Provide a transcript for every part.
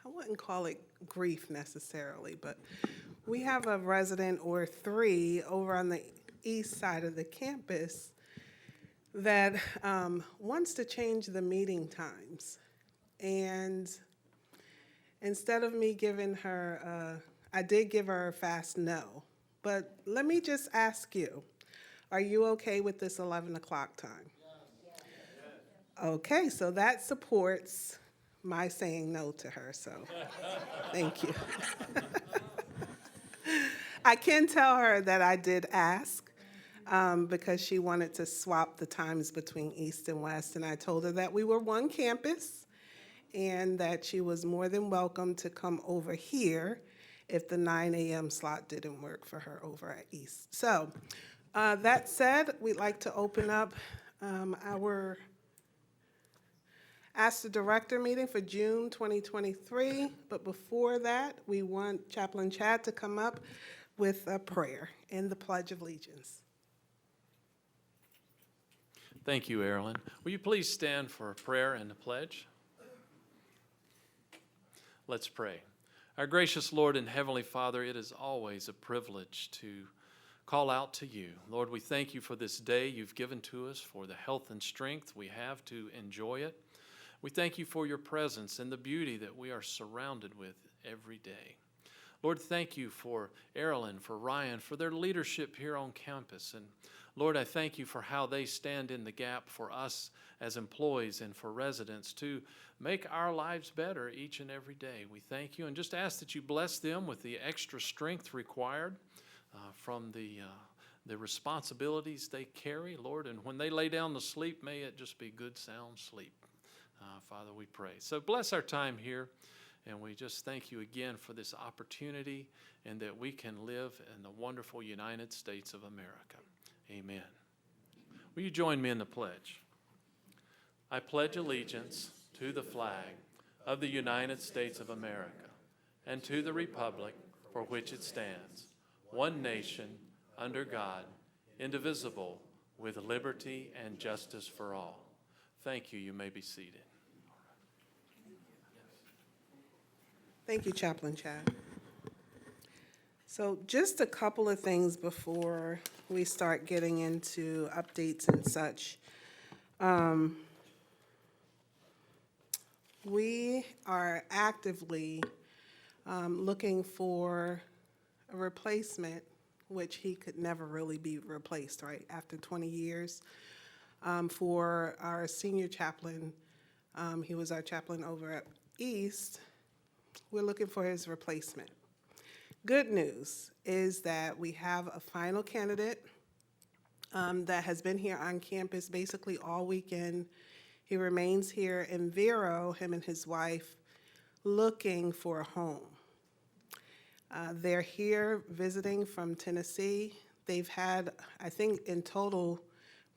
I wouldn't call it grief necessarily, but we have a resident or three over on the east side of the campus that wants to change the meeting times. And instead of me giving her, I did give her a fast no. But let me just ask you, are you okay with this 11 o'clock time? Okay, so that supports my saying no to her, so thank you. I can tell her that I did ask because she wanted to swap the times between East and West, and I told her that we were one campus and that she was more than welcome to come over here if the 9 a.m. slot didn't work for her over at East. So that said, we'd like to open up our Ask the Director meeting for June 2023, but before that, we want Chaplain Chad to come up with a prayer and the Pledge of Allegiance. Thank you, Erilyn. Will you please stand for a prayer and a pledge? Let's pray. Our gracious Lord and Heavenly Father, it is always a privilege to call out to you. Lord, we thank you for this day you've given to us, for the health and strength we have to enjoy it. We thank you for your presence and the beauty that we are surrounded with every day. Lord, thank you for Erilyn, for Ryan, for their leadership here on campus. And Lord, I thank you for how they stand in the gap for us as employees and for residents to make our lives better each and every day. We thank you and just ask that you bless them with the extra strength required from the responsibilities they carry, Lord. And when they lay down to sleep, may it just be good, sound sleep. Father, we pray. So bless our time here, and we just thank you again for this opportunity and that we can live in the wonderful United States of America. Amen. Will you join me in the pledge? I pledge allegiance to the flag of the United States of America and to the republic for which it stands, one nation, under God, indivisible, with liberty and justice for all. Thank you. You may be seated. Thank you, Chaplain Chad. So just a couple of things before we start getting into updates and such. We are actively looking for a replacement, which he could never really be replaced, right, after 20 years. For our senior chaplain, he was our chaplain over at East. We're looking for his replacement. Good news is that we have a final candidate that has been here on campus basically all weekend. He remains here in Vero, him and his wife, looking for a home. They're here visiting from Tennessee. They've had, I think in total,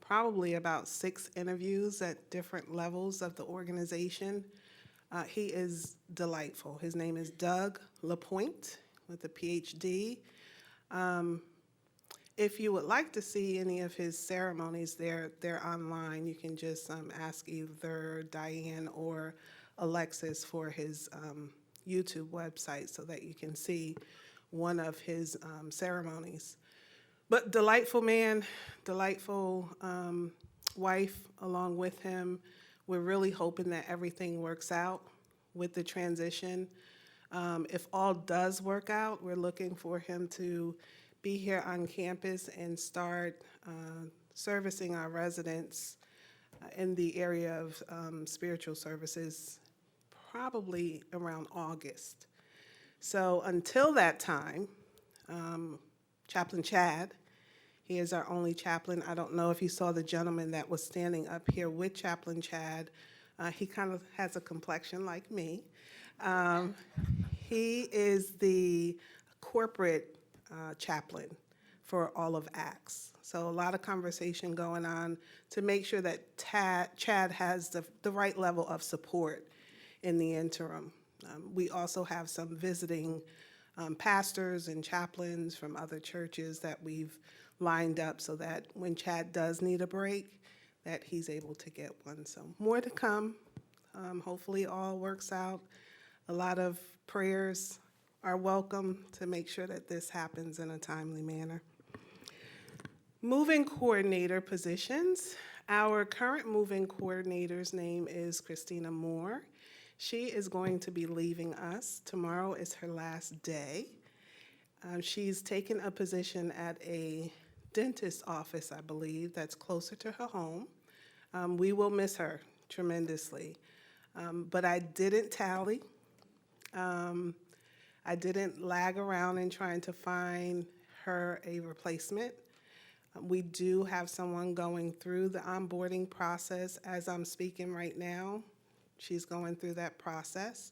probably about 6 interviews at different levels of the organization. He is delightful. His name is Doug LaPointe with a PhD. If you would like to see any of his ceremonies, they're online. You can just ask either Diane or Alexis for his YouTube website so that you can see one of his ceremonies. But delightful man, delightful wife along with him. We're really hoping that everything works out with the transition. If all does work out, we're looking for him to be here on campus and start servicing our residents in the area of spiritual services probably around August. So until that time, Chaplain Chad, he is our only chaplain. I don't know if you saw the gentleman that was standing up here with Chaplain Chad. He kind of has a complexion like me. He is the corporate chaplain for all of ACTS. So a lot of conversation going on to make sure that Chad has the right level of support in the interim. We also have some visiting pastors and chaplains from other churches that we've lined up so that when Chad does need a break, that he's able to get one. So more to come. Hopefully all works out a lot of prayers are welcome to make sure that this happens in a timely manner. Moving coordinator positions. Our current moving coordinator's name is Christina Moore. She is going to be leaving us. Tomorrow is her last day. She's taken a position at a dentist's office, I believe, that's closer to her home. We will miss her tremendously. But I didn't tally. I didn't lag around in trying to find her a replacement. We do have someone going through the onboarding process as I'm speaking right now. She's going through that process.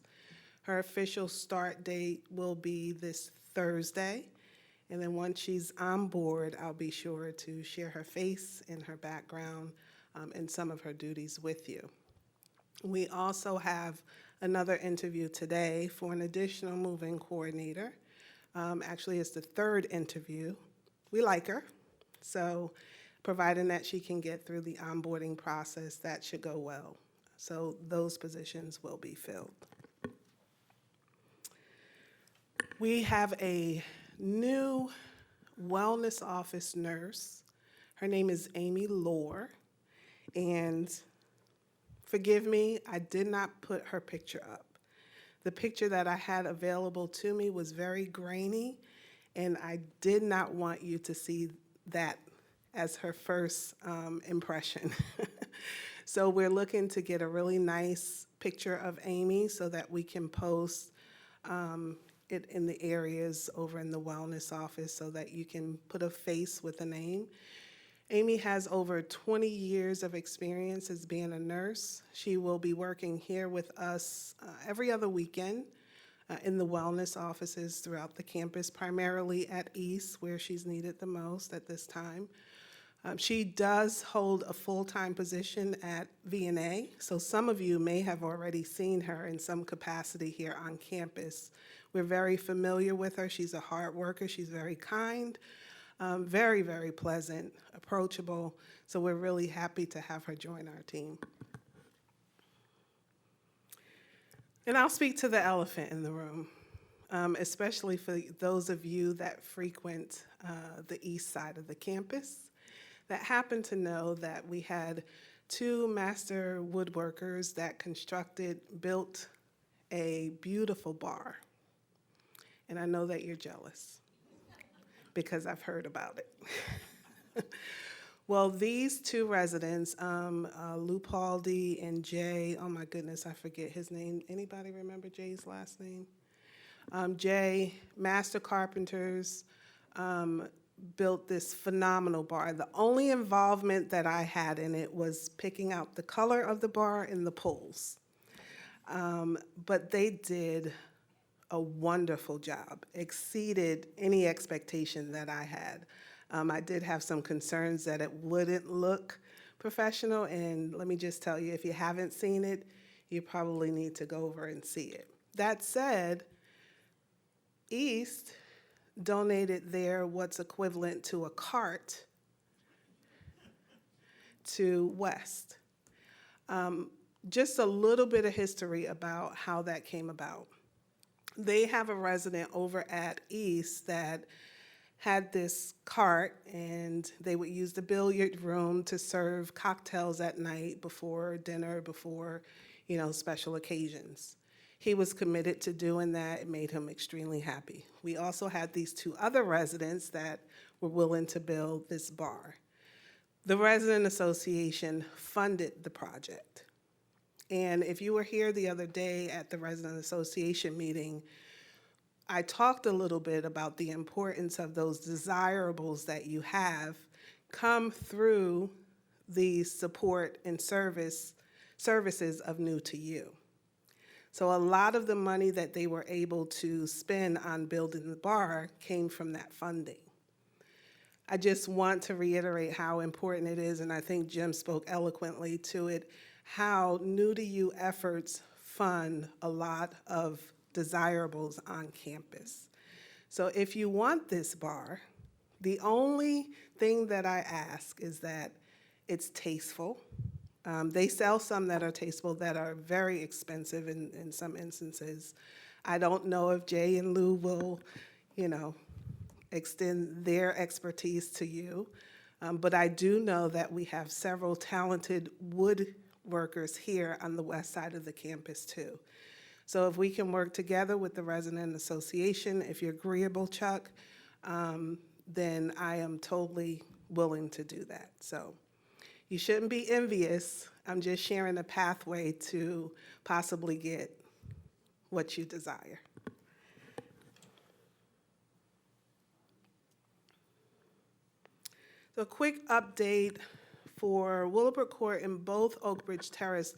Her official start date will be this Thursday. And then once she's on board, I'll be sure to share her face and her background and some of her duties with you. We also have another interview today for an additional moving coordinator. Actually, it's the third interview. We like her. So providing that she can get through the onboarding process, that should go well. So those positions will be filled. We have a new wellness office nurse. Her name is Amy Lohr. And forgive me, I did not put her picture up. The picture that I had available to me was very grainy, and I did not want you to see that as her first impression. So we're looking to get a really nice picture of Amy so that we can post it in the areas over in the wellness office so that you can put a face with a name. Amy has over 20 years of experience as being a nurse. She will be working here with us every other weekend in the wellness offices throughout the campus, primarily at East, where she's needed the most at this time. She does hold a full-time position at VNA, so some of you may have already seen her in some capacity here on campus. We're very familiar with her. She's a hard worker. She's very kind, very, very pleasant, approachable, so we're really happy to have her join our team. And I'll speak to the elephant in the room, especially for those of you that frequent the east side of the campus that happen to know that we had two master woodworkers that built a beautiful bar. And I know that you're jealous because I've heard about it. Well, these two residents, Lou Paldi and Jay, oh my goodness, I forget his name. Anybody remember Jay's last name? Jay, master carpenters, built this phenomenal bar. The only involvement that I had in it was picking out the color of the bar and the pulls. But they did a wonderful job, exceeded any expectation that I had. I did have some concerns that it wouldn't look professional, and let me just tell you, if you haven't seen it, you probably need to go over and see it. That said, East donated their what's equivalent to a cart to West. Just a little bit of history about how that came about. They have a resident over at East that had this cart, and they would use the billiard room to serve cocktails at night before dinner, before, special occasions. He was committed to doing that. It made him extremely happy. We also had these two other residents that were willing to build this bar. The resident association funded the project. And if you were here the other day at the resident association meeting, I talked a little bit about the importance of those desirables that you have come through the support and services of New to You. So a lot of the money that they were able to spend on building the bar came from that funding. I just want to reiterate how important it is, and I think Jim spoke eloquently to it, how New to You efforts fund a lot of desirables on campus. So if you want this bar, the only thing that I ask is that it's tasteful, They sell some that are tastable that are very expensive in some instances. I don't know if Jay and Lou will, you know, extend their expertise to you. But I do know that we have several talented woodworkers here on the west side of the campus too. So if we can work together with the resident association, if you're agreeable, Chuck, then I am totally willing to do that. So you shouldn't be envious. I'm just sharing a pathway to possibly get what you desire. So a quick update for Willowbrook Court and both Oak Ridge Terrace.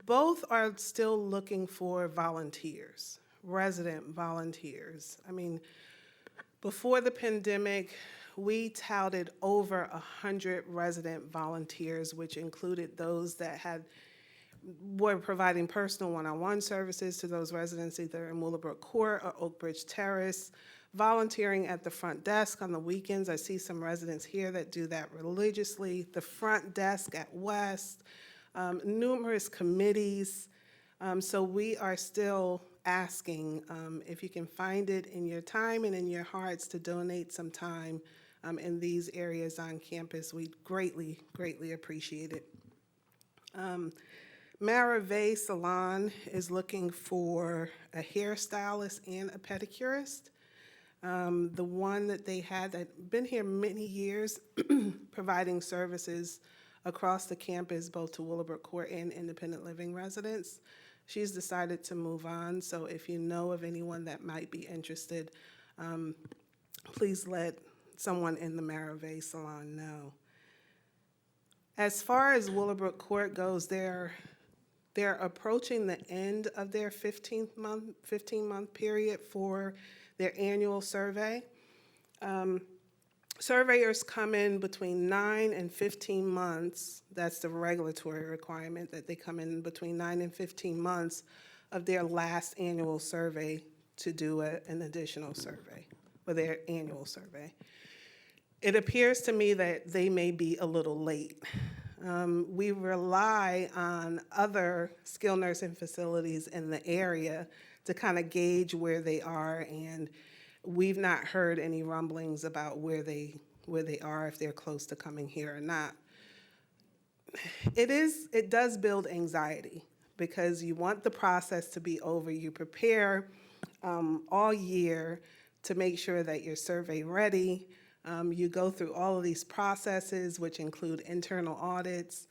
Both are still looking for volunteers, resident volunteers. I mean, before the pandemic, we touted over 100 resident volunteers, which included those that were providing personal one-on-one services to those residents either in Willowbrook Court or Oak Ridge Terrace, volunteering at the front desk on the weekends. I see some residents here that do that religiously. The front desk at West, numerous committees. So we are still asking if you can find it in your time and in your hearts to donate some time in these areas on campus. We greatly, greatly appreciate it. Maravay Salon is looking for a hairstylist and a pedicurist. The one that they had that been here many years providing services across the campus, both to Willowbrook Court and independent living residents. She's decided to move on, so if you know of anyone that might be interested, please let someone in the Maravay Salon know. As far as Willowbrook Court goes, they're approaching the end of their 15-month period for their annual survey. Surveyors come in between 9 and 15 months. That's the regulatory requirement, that they come in between 9 and 15 months of their last annual survey to do an additional survey, or their annual survey. It appears to me that they may be a little late. We rely on other skilled nursing facilities in the area to kind of gauge where they are, and we've not heard any rumblings about where they are, if they're close to coming here or not. It does build anxiety because you want the process to be over. You prepare all year to make sure that you're survey ready. You go through all of these processes, which include internal audits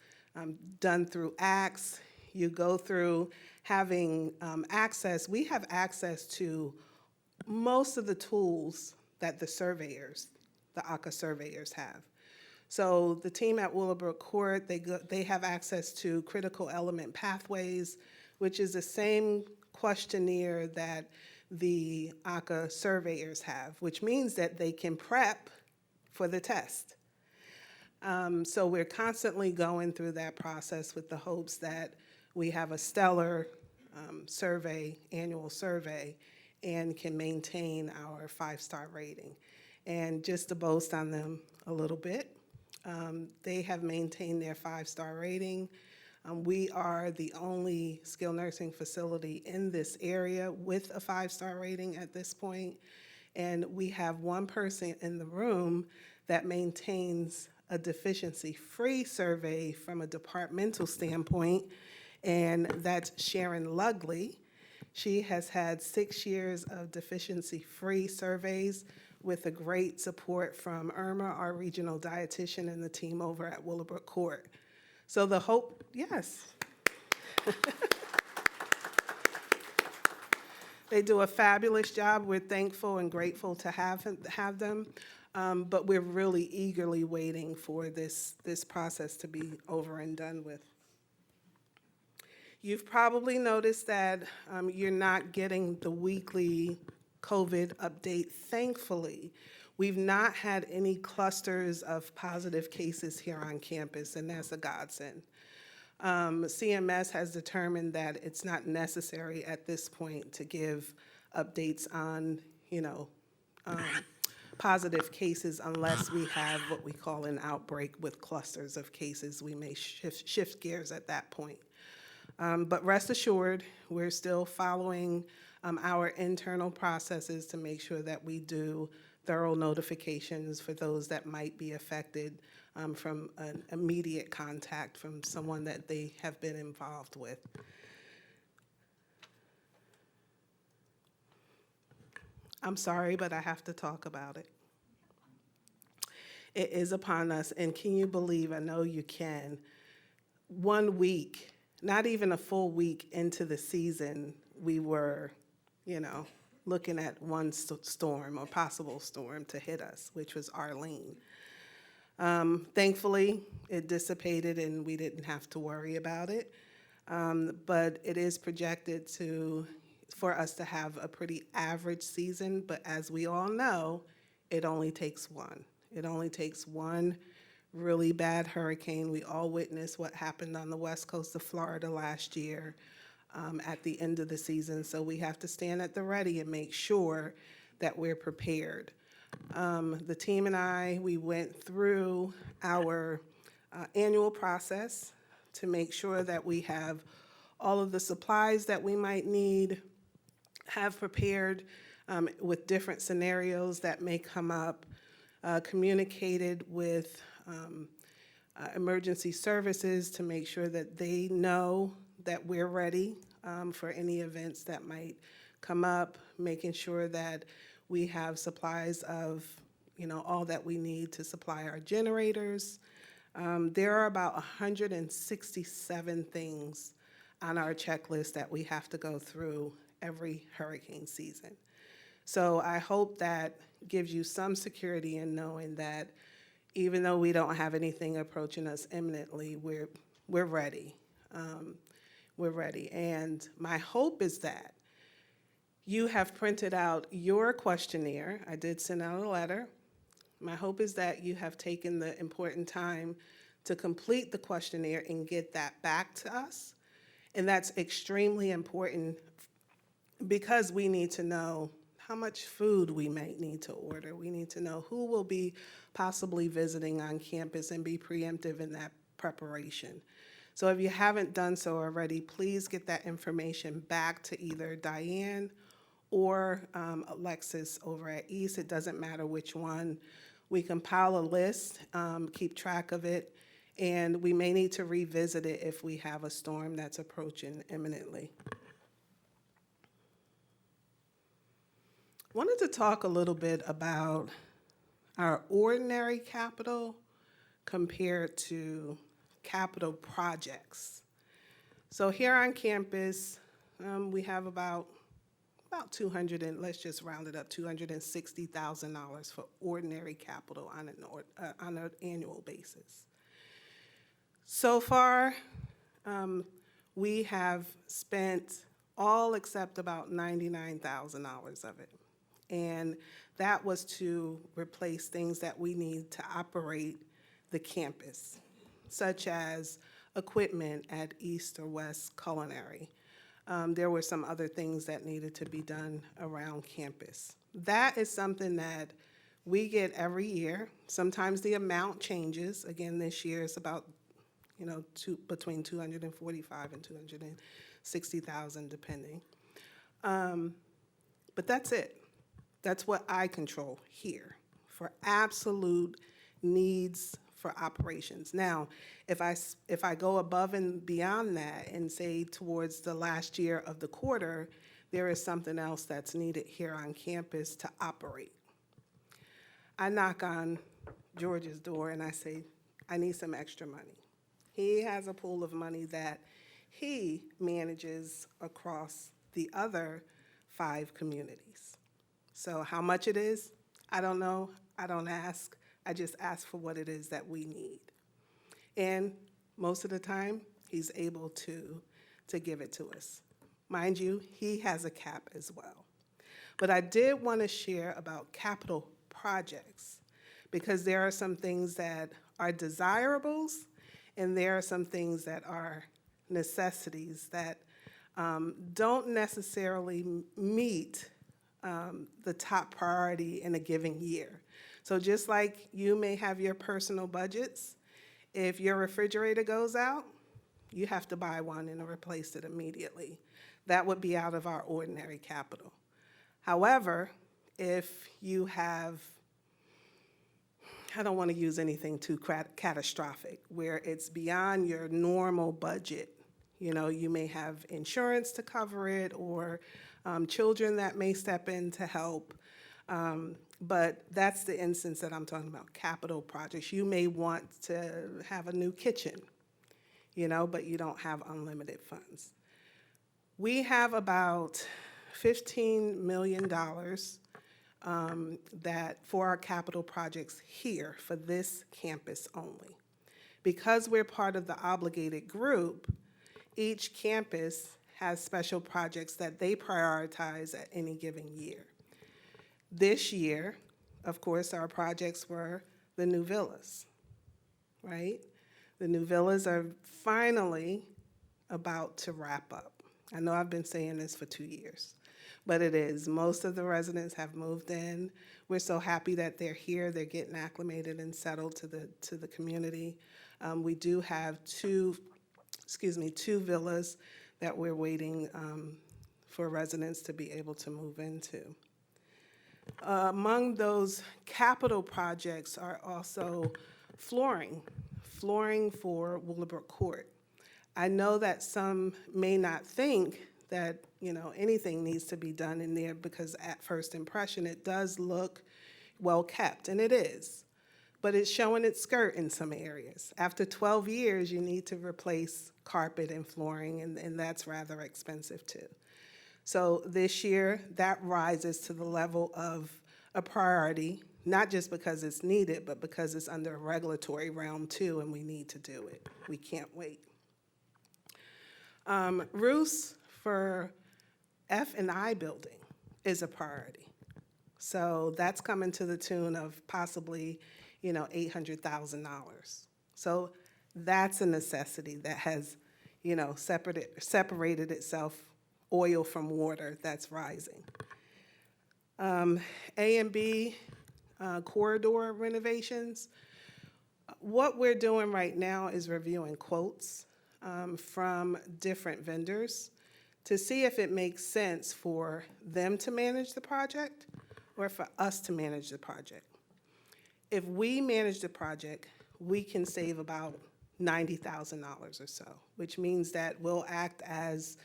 done through ACTS. You go through having access. We have access to most of the tools that the surveyors, the ACA surveyors have. So the team at Willowbrook Court, they have access to critical element pathways, which is the same questionnaire that the ACA surveyors have, which means that they can prep for the test. So we're constantly going through that process with the hopes that we have a stellar annual survey, and can maintain our 5-star rating. And just to boast on them a little bit, they have maintained their 5-star rating. We are the only skilled nursing facility in this area with a 5-star rating at this point. And we have one person in the room that maintains a deficiency-free survey from a departmental standpoint, and that's Sharon Lugley. She has had 6 years of deficiency-free surveys with a great support from Irma, our regional dietitian, and the team over at Willowbrook Court. So the hope, yes. They do a fabulous job. We're thankful and grateful to have them, but we're really eagerly waiting for this process to be over and done with. You've probably noticed that you're not getting the weekly COVID update. Thankfully, we've not had any clusters of positive cases here on campus, and that's a godsend. CMS has determined that it's not necessary at this point to give updates on, positive cases unless we have what we call an outbreak with clusters of cases. We may shift gears at that point. But rest assured, we're still following our internal processes to make sure that we do thorough notifications for those that might be affected from an immediate contact from someone that they have been involved with. I'm sorry, but I have to talk about it. It is upon us, and can you believe, I know you can, 1 week, not even a full week into the season, we were, looking at one storm or possible storm to hit us, which was Arlene. Thankfully, it dissipated and we didn't have to worry about it. But it is projected for us to have a pretty average season, but as we all know, it only takes one. It only takes one really bad hurricane. We all witnessed what happened on the west coast of Florida last year at the end of the season, so we have to stand at the ready and make sure that we're prepared. The team and I, we went through our annual process to make sure that we have all of the supplies that we might need, have prepared with different scenarios that may come up, communicated with emergency services to make sure that they know that we're ready for any events that might come up, making sure that we have supplies of, all that we need to supply our generators. There are about 167 things on our checklist that we have to go through every hurricane season. So I hope that gives you some security in knowing that even though we don't have anything approaching us imminently, we're ready. We're ready. And my hope is that you have printed out your questionnaire. I did send out a letter. My hope is that you have taken the important time to complete the questionnaire and get that back to us. And that's extremely important because we need to know how much food we might need to order. We need to know who will be possibly visiting on campus and be preemptive in that preparation. So if you haven't done so already, please get that information back to either Diane or Alexis over at East. It doesn't matter which one. We compile a list, keep track of it, and we may need to revisit it if we have a storm that's approaching imminently. Wanted to talk a little bit about our ordinary capital compared to capital projects. So here on campus, we have about 200 and let's just round it up, $260,000 for ordinary capital on an annual basis. So far, we have spent all except about $99,000 of it. And that was to replace things that we need to operate the campus, such as equipment at East or West Culinary. There were some other things that needed to be done around campus. That is something that we get every year. Sometimes the amount changes. Again, this year it's about, between $245,000 and $260,000 depending. But that's it. That's what I control here for absolute needs for operations. Now, if I go above and beyond that and say towards the last year of the quarter, there is something else that's needed here on campus to operate. I knock on George's door and I say, I need some extra money. He has a pool of money that he manages across the other 5 communities. So how much it is, I don't know. I don't ask. I just ask for what it is that we need. And most of the time, he's able to give it to us. Mind you, he has a cap as well. But I did want to share about capital projects because there are some things that are desirables and there are some things that are necessities that don't necessarily meet the top priority in a given year. So just like you may have your personal budgets, if your refrigerator goes out, you have to buy one and replace it immediately. That would be out of our ordinary capital. However, if you have, I don't want to use anything too catastrophic, where it's beyond your normal budget. You know, you may have insurance to cover it, or children that may step in to help. But that's the instance that I'm talking about, capital projects. You may want to have a new kitchen, you know, but you don't have unlimited funds. We have about $15 million that for our capital projects here for this campus only. Because we're part of the obligated group, each campus has special projects that they prioritize at any given year. This year, of course, our projects were the new villas, right? The new villas are finally about to wrap up. I know I've been saying this for 2 years, but it is. Most of the residents have moved in. We're so happy that they're here. They're getting acclimated and settled to the community. We do have two villas that we're waiting for residents to be able to move into. Among those capital projects are also flooring for Willowbrook Court. I know that some may not think that, you know, anything needs to be done in there because at first impression it does look well kept, and it is. But it's showing its skirt in some areas. After 12 years, you need to replace carpet and flooring, and that's rather expensive too. So this year, that rises to the level of a priority, not just because it's needed, but because it's under a regulatory realm too, and we need to do it. We can't wait. Roofs for F&I building is a priority. So that's coming to the tune of possibly, you know, $800,000. So that's a necessity that has, you know, separated itself, oil from water, that's rising. A and B corridor renovations. What we're doing right now is reviewing quotes from different vendors to see if it makes sense for them to manage the project or for us to manage the project. If we manage the project, we can save about $90,000 or so, which means that we'll act as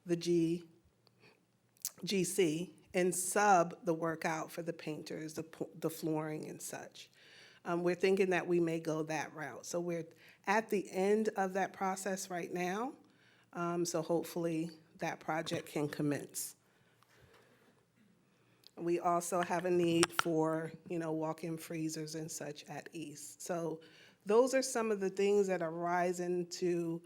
the GC and sub the work out for the painters, the flooring and such. We're thinking that we may go that route. So we're at the end of that process right now, so hopefully that project can commence. We also have a need for, you know, walk-in freezers and such at East. So those are some of the things that are rising to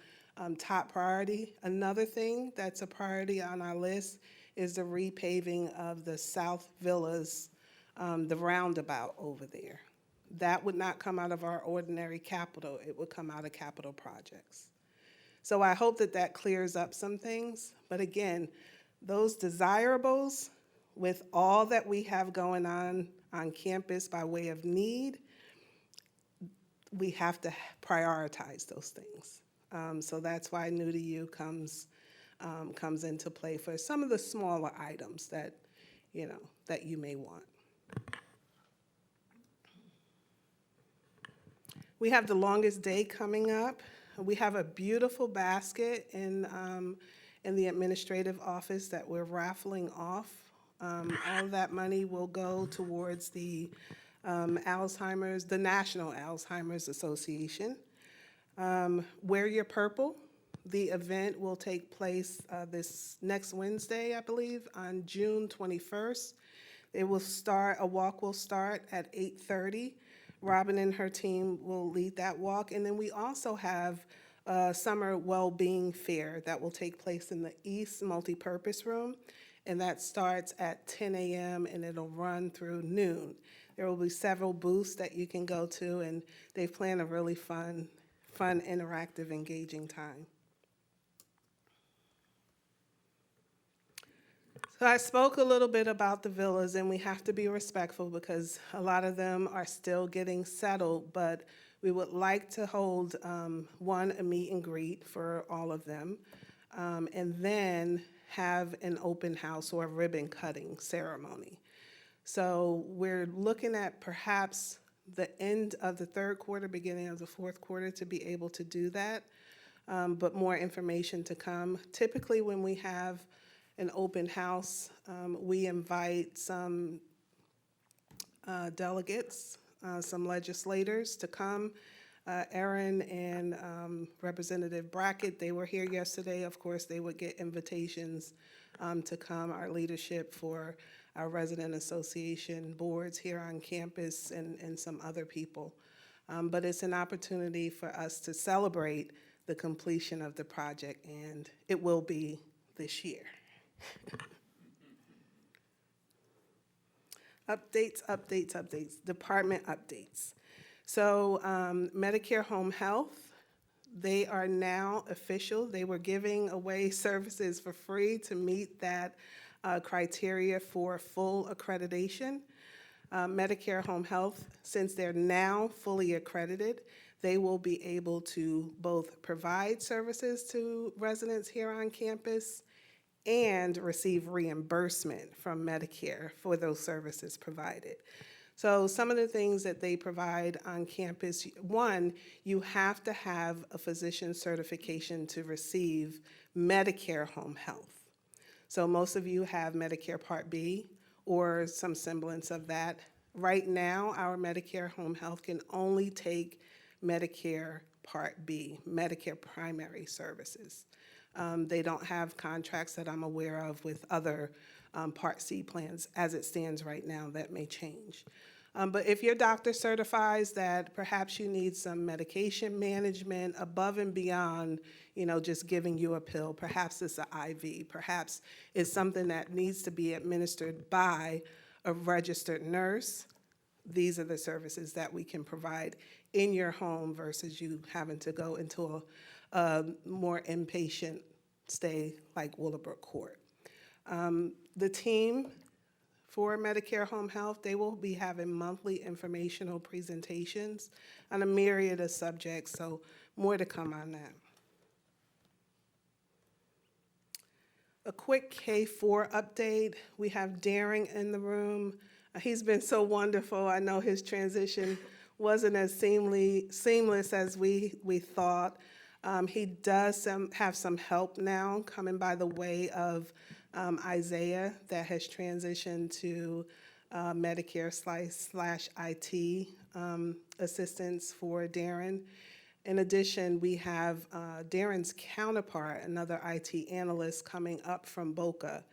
top priority. Another thing that's a priority on our list is the repaving of the South Villas, the roundabout over there. That would not come out of our ordinary capital. It would come out of capital projects. So I hope that that clears up some things. But again, those desirables, with all that we have going on campus by way of need, we have to prioritize those things. So that's why New to You comes into play for some of the smaller items that, you know, that you may want. We have the longest day coming up. We have a beautiful basket in the administrative office that we're raffling off. All of that money will go towards the Alzheimer's, the National Alzheimer's Association. Wear Your Purple. The event will take place this next Wednesday, I believe, on June 21st. A walk will start at 8:30. Robin and her team will lead that walk. And then we also have a summer well-being fair that will take place in the East Multipurpose Room. And that starts at 10 a.m. and it'll run through noon. There will be several booths that you can go to, and they've planned a really fun, interactive, engaging time. So I spoke a little bit about the villas, and we have to be respectful because a lot of them are still getting settled, but we would like to hold, one, a meet and greet for all of them, and then have an open house or a ribbon cutting ceremony. So we're looking at perhaps the end of the third quarter, beginning of the fourth quarter to be able to do that, but more information to come. Typically, when we have an open house, we invite some delegates, some legislators to come. Aaron and Representative Brackett, they were here yesterday. Of course, they would get invitations to come, our leadership for our resident association boards here on campus and some other people. But it's an opportunity for us to celebrate the completion of the project, and it will be this year. Updates, department updates. So Medicare Home Health, they are now official. They were giving away services for free to meet that criteria for full accreditation. Medicare Home Health, since they're now fully accredited, they will be able to both provide services to residents here on campus and receive reimbursement from Medicare for those services provided. So some of the things that they provide on campus, one, you have to have a physician certification to receive Medicare Home Health. So most of you have Medicare Part B or some semblance of that. Right now, our Medicare Home Health can only take Medicare Part B, Medicare primary services. They don't have contracts that I'm aware of with other Part C plans as it stands right now. That may change. But if your doctor certifies that perhaps you need some medication management above and beyond, just giving you a pill, perhaps it's an IV, perhaps it's something that needs to be administered by a registered nurse, these are the services that we can provide in your home versus you having to go into a more inpatient stay like Willowbrook Court. The team for Medicare Home Health, they will be having monthly informational presentations on a myriad of subjects, so more to come on that. A quick K-4 update. We have Darren in the room. He's been so wonderful. I know his transition wasn't as seamless as we thought. He does have some help now coming by the way of Isaiah that has transitioned to Medicare / IT assistance for Darren. In addition, we have Darren's counterpart, another IT analyst coming up from Boca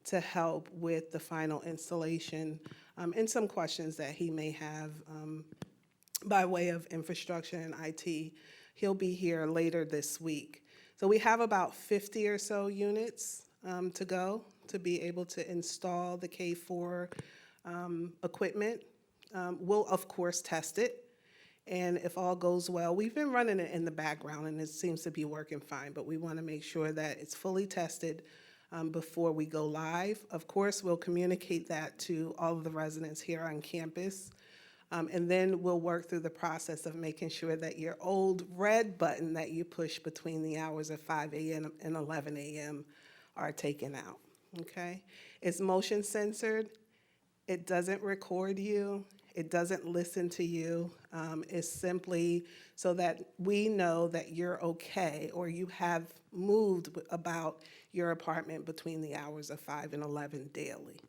to help with the final installation and some questions that he may have by way of infrastructure and IT. He'll be here later this week. So we have about 50 or so units to go to be able to install the K4 equipment. We'll, of course, test it. And if all goes well, we've been running it in the background and it seems to be working fine, but we want to make sure that it's fully tested before we go live. Of course, we'll communicate that to all of the residents here on campus. And then we'll work through the process of making sure that your old red button that you push between the hours of 5 a.m. and 11 a.m. are taken out, okay? It's motion censored. It doesn't record you. It doesn't listen to you. It's simply so that we know that you're okay or you have moved about your apartment between the hours of 5 and 11 daily.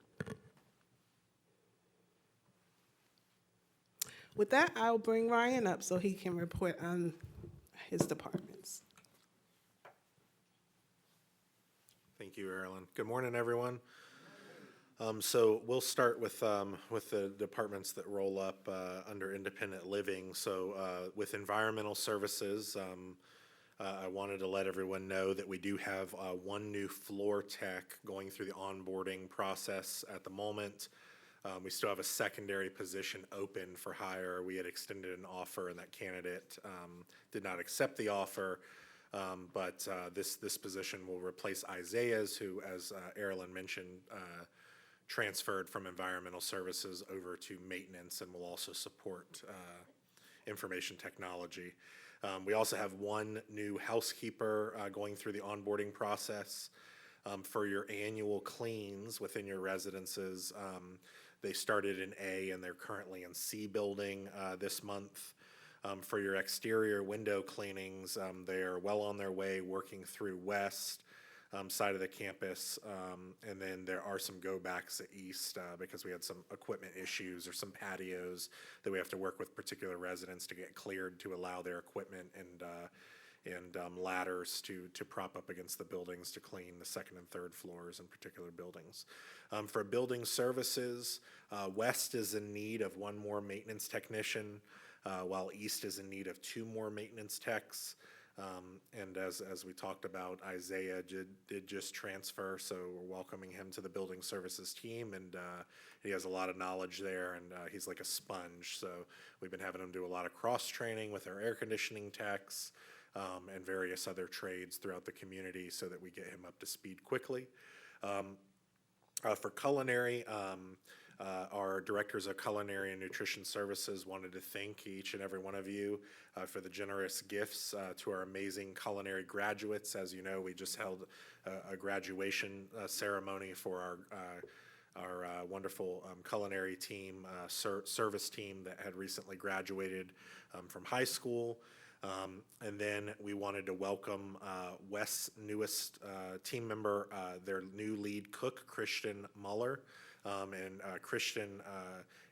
With that, I'll bring Ryan up so he can report on his departments. Thank you, Erilyn. Good morning, everyone. So we'll start with the departments that roll up under independent living. So with environmental services, I wanted to let everyone know that we do have one new floor tech going through the onboarding process at the moment. We still have a secondary position open for hire. We had extended an offer and that candidate did not accept the offer. But this position will replace Isaiah's, who, as Erilyn mentioned, transferred from environmental services over to maintenance and will also support information technology. We also have one new housekeeper going through the onboarding process. For your annual cleans within your residences, they started in A and they're currently in C building this month. For your exterior window cleanings, they are well on their way working through west side of the campus. And then there are some go backs at east because we had some equipment issues or some patios that we have to work with particular residents to get cleared to allow their equipment and ladders to prop up against the buildings to clean the second and third floors in particular buildings. For building services, west is in need of one more maintenance technician, while east is in need of two more maintenance techs. And as we talked about, Isaiah did just transfer, so we're welcoming him to the building services team, and he has a lot of knowledge there, and he's like a sponge. So we've been having him do a lot of cross training with our air conditioning techs and various other trades throughout the community so that we get him up to speed quickly. For culinary, our directors of culinary and nutrition services wanted to thank each and every one of you for the generous gifts to our amazing culinary graduates. As you know, we just held a graduation ceremony for our wonderful culinary team, service team that had recently graduated from high school. And then we wanted to welcome West's newest team member, their new lead cook, Christian Muller. And Christian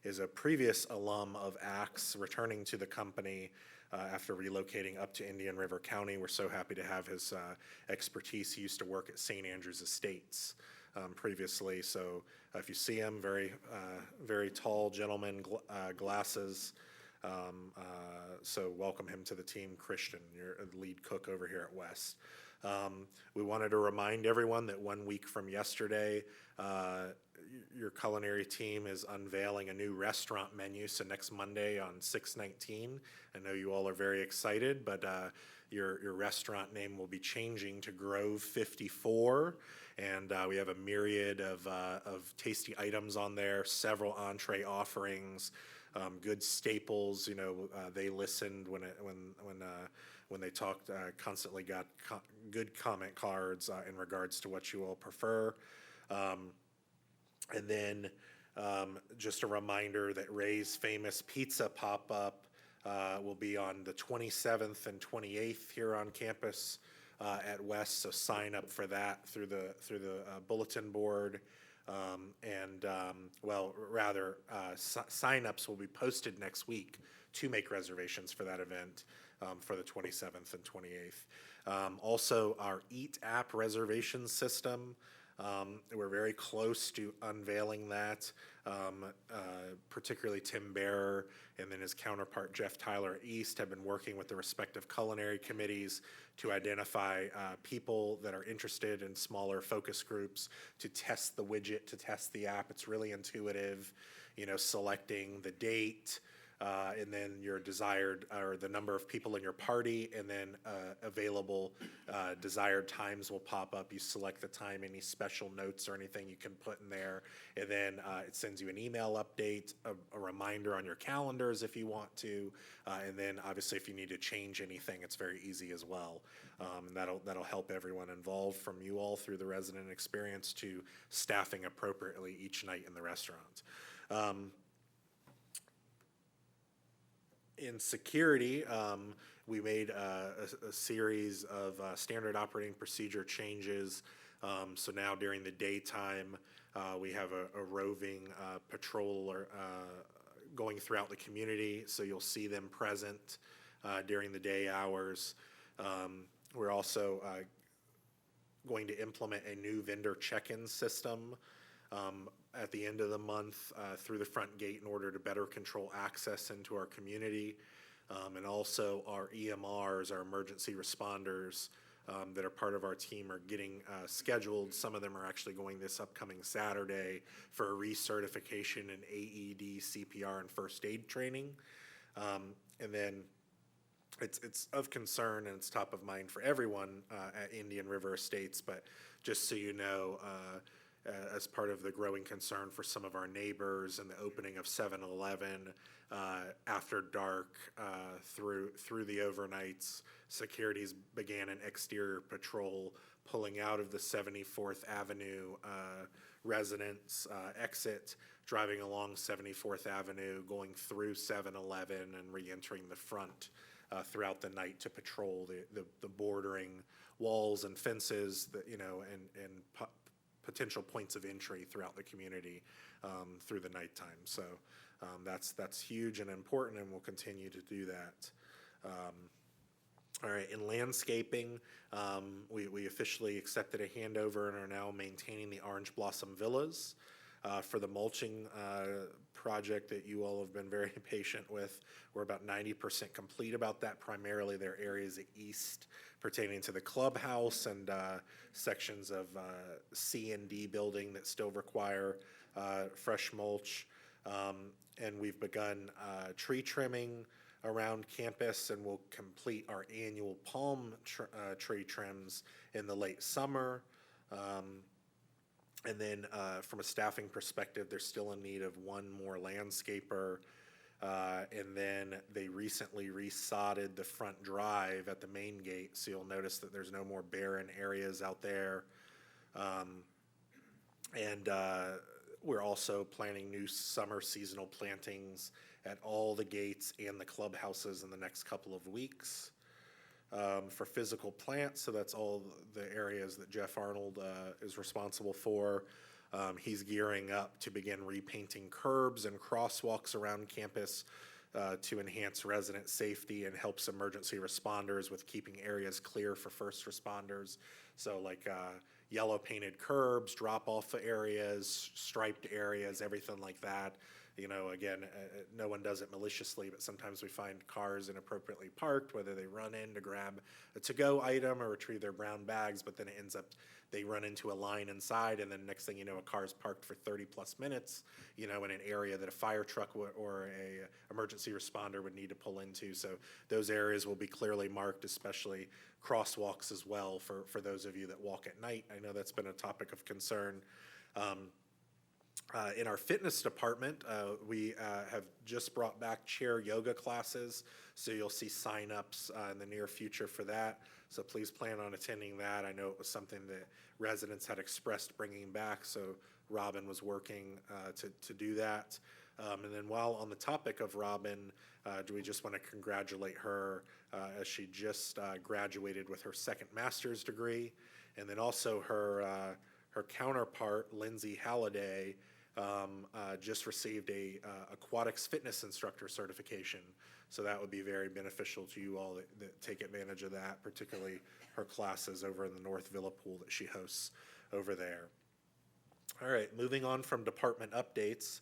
is a previous alum of ACTS, returning to the company after relocating up to Indian River County. We're so happy to have his expertise. He used to work at St. Andrews Estates previously. So if you see him, very tall gentleman, glasses. So welcome him to the team, Christian, your lead cook over here at West. We wanted to remind everyone that 1 week from yesterday, your culinary team is unveiling a new restaurant menu. So next Monday on 6/19, I know you all are very excited, but your restaurant name will be changing to Grove 54. And we have a myriad of tasty items on there, several entree offerings, good staples. You know, they listened when they talked, constantly got good comment cards in regards to what you all prefer. And then just a reminder that Ray's Famous Pizza pop-up will be on the 27th and 28th here on campus at West. So sign up for that through the bulletin board. Sign-ups will be posted next week to make reservations for that event for the 27th and 28th. Also, our Eat app reservation system, we're very close to unveiling that. Particularly Tim Bearer and then his counterpart Jeff Tyler at East have been working with the respective culinary committees to identify people that are interested in smaller focus groups to test the widget, to test the app. It's really intuitive, you know, selecting the date, and then your desired, or the number of people in your party, and then available desired times will pop up. You select the time, any special notes or anything you can put in there, and then it sends you an email update, a reminder on your calendars if you want to, and then obviously if you need to change anything, it's very easy as well. And that'll help everyone involved, from you all through the resident experience to staffing appropriately each night in the restaurant. In security, we made a series of standard operating procedure changes. So now during the daytime, we have a roving patrol going throughout the community, so you'll see them present during the day hours. We're also going to implement a new vendor check-in system at the end of the month through the front gate in order to better control access into our community. And also our EMRs, our emergency responders that are part of our team, are getting scheduled. Some of them are actually going this upcoming Saturday for a recertification in AED, CPR, and first aid training. And then it's of concern and it's top of mind for everyone at Indian River Estates, but just so you know, as part of the growing concern for some of our neighbors and the opening of 7-Eleven after dark through the overnights, securities began an exterior patrol pulling out of the 74th Avenue residence exit, driving along 74th Avenue, going through 7-Eleven and re-entering the front throughout the night to patrol the bordering walls and fences that, and potential points of entry throughout the community through the nighttime. So that's huge and important, and we'll continue to do that. All right, in landscaping, we officially accepted a handover and are now maintaining the Orange Blossom Villas. For the mulching project that you all have been very patient with, we're about 90% complete about that. Primarily, there are areas east pertaining to the clubhouse and sections of C and D building that still require fresh mulch. And we've begun tree trimming around campus, and we'll complete our annual palm tree trims in the late summer. And then from a staffing perspective, they're still in need of one more landscaper. And then they recently resodded the front drive at the main gate, so you'll notice that there's no more barren areas out there. And we're also planning new summer seasonal plantings at all the gates and the clubhouses in the next couple of weeks. For physical plants, so that's all the areas that Jeff Arnold is responsible for. He's gearing up to begin repainting curbs and crosswalks around campus to enhance resident safety and helps emergency responders with keeping areas clear for first responders. So like yellow painted curbs, drop-off areas, striped areas, everything like that. Again, no one does it maliciously, but sometimes we find cars inappropriately parked, whether they run in to grab a to-go item or retrieve their brown bags, but then it ends up they run into a line inside, and then next thing you know, a car's parked for 30-plus minutes, in an area that a fire truck or a emergency responder would need to pull into. So those areas will be clearly marked, especially crosswalks as well for those of you that walk at night. I know that's been a topic of concern. In our fitness department, we have just brought back chair yoga classes, so you'll see sign-ups in the near future for that. So please plan on attending that. I know it was something that residents had expressed bringing back, so Robin was working to do that. And then while on the topic of Robin, do we just want to congratulate her as she just graduated with her second master's degree, and then also her counterpart, Lindsay Halliday, just received a aquatics fitness instructor certification. So that would be very beneficial to you all that take advantage of that, particularly her classes over in the North Villa pool that she hosts over there. All right, moving on from department updates,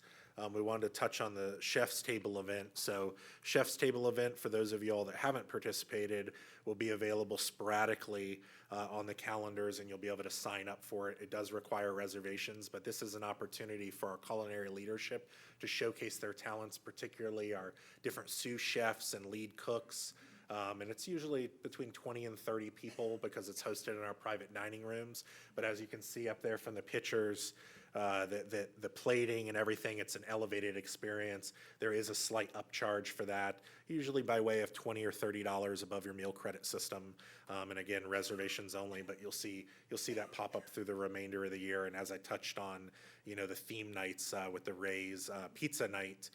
we wanted to touch on the Chef's Table event. So Chef's Table event, for those of you all that haven't participated, will be available sporadically on the calendars, and you'll be able to sign up for it. It does require reservations, but this is an opportunity for our culinary leadership to showcase their talents, particularly our different sous chefs and lead cooks. And it's usually between 20 and 30 people because it's hosted in our private dining rooms. But as you can see up there from the pictures, the plating and everything, it's an elevated experience. There is a slight upcharge for that, usually by way of $20 or $30 above your meal credit system. And again, reservations only, but you'll see that pop up through the remainder of the year. And as I touched on, the theme nights with the Ray's Pizza Night,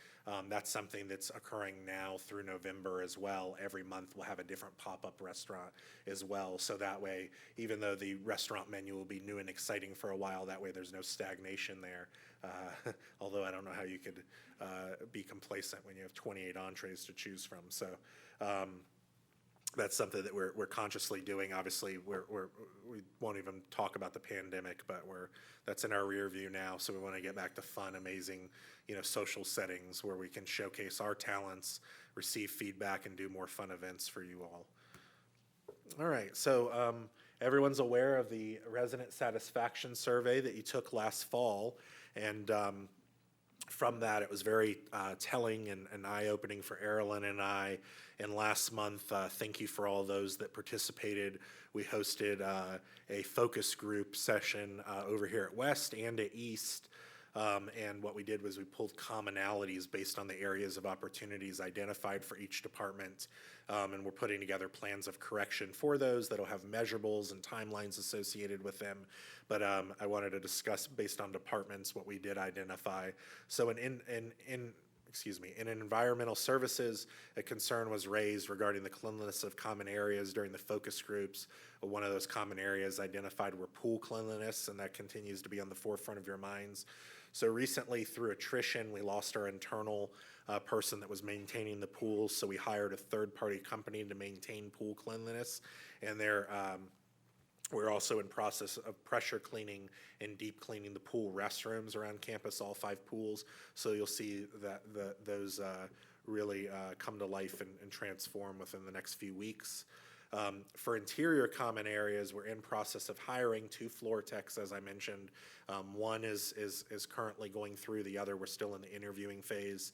that's something that's occurring now through November as well. Every month we'll have a different pop-up restaurant as well. So that way, even though the restaurant menu will be new and exciting for a while, that way there's no stagnation there. Although I don't know how you could be complacent when you have 28 entrees to choose from. So that's something that we're consciously doing. Obviously, we won't even talk about the pandemic, but that's in our rear view now. So we want to get back to fun, amazing, social settings where we can showcase our talents, receive feedback, and do more fun events for you all. All right, so everyone's aware of the resident satisfaction survey that you took last fall, and from that, it was very telling and eye-opening for Erilyn and I. And last month, thank you for all those that participated. We hosted a focus group session over here at West and at East. And what we did was we pulled commonalities based on the areas of opportunities identified for each department. And we're putting together plans of correction for those that'll have measurables and timelines associated with them. But I wanted to discuss based on departments what we did identify. So in environmental services, a concern was raised regarding the cleanliness of common areas during the focus groups. One of those common areas identified were pool cleanliness, and that continues to be on the forefront of your minds. So recently, through attrition, we lost our internal person that was maintaining the pools, so we hired a third-party company to maintain pool cleanliness, and we're also in process of pressure cleaning and deep cleaning the pool restrooms around campus, all 5 pools. So you'll see that those really come to life and transform within the next few weeks. For interior common areas, we're in process of hiring 2 floor techs, as I mentioned. One is currently going through, the other we're still in the interviewing phase.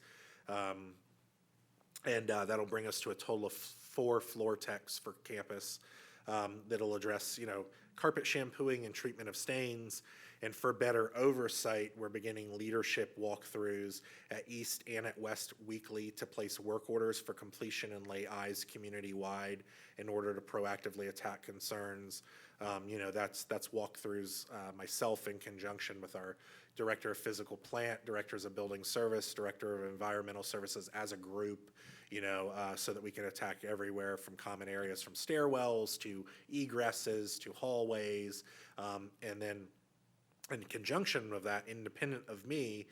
And that'll bring us to a total of 4 floor techs for campus. That'll address, carpet shampooing and treatment of stains. And for better oversight, we're beginning leadership walkthroughs at East and at West weekly to place work orders for completion and lay eyes community-wide in order to proactively attack concerns. That's walkthroughs myself in conjunction with our Director of Physical Plant, Directors of Building Service, Director of Environmental Services as a group, so that we can attack everywhere from common areas, from stairwells to egresses to hallways. And then in conjunction with that, independent of me,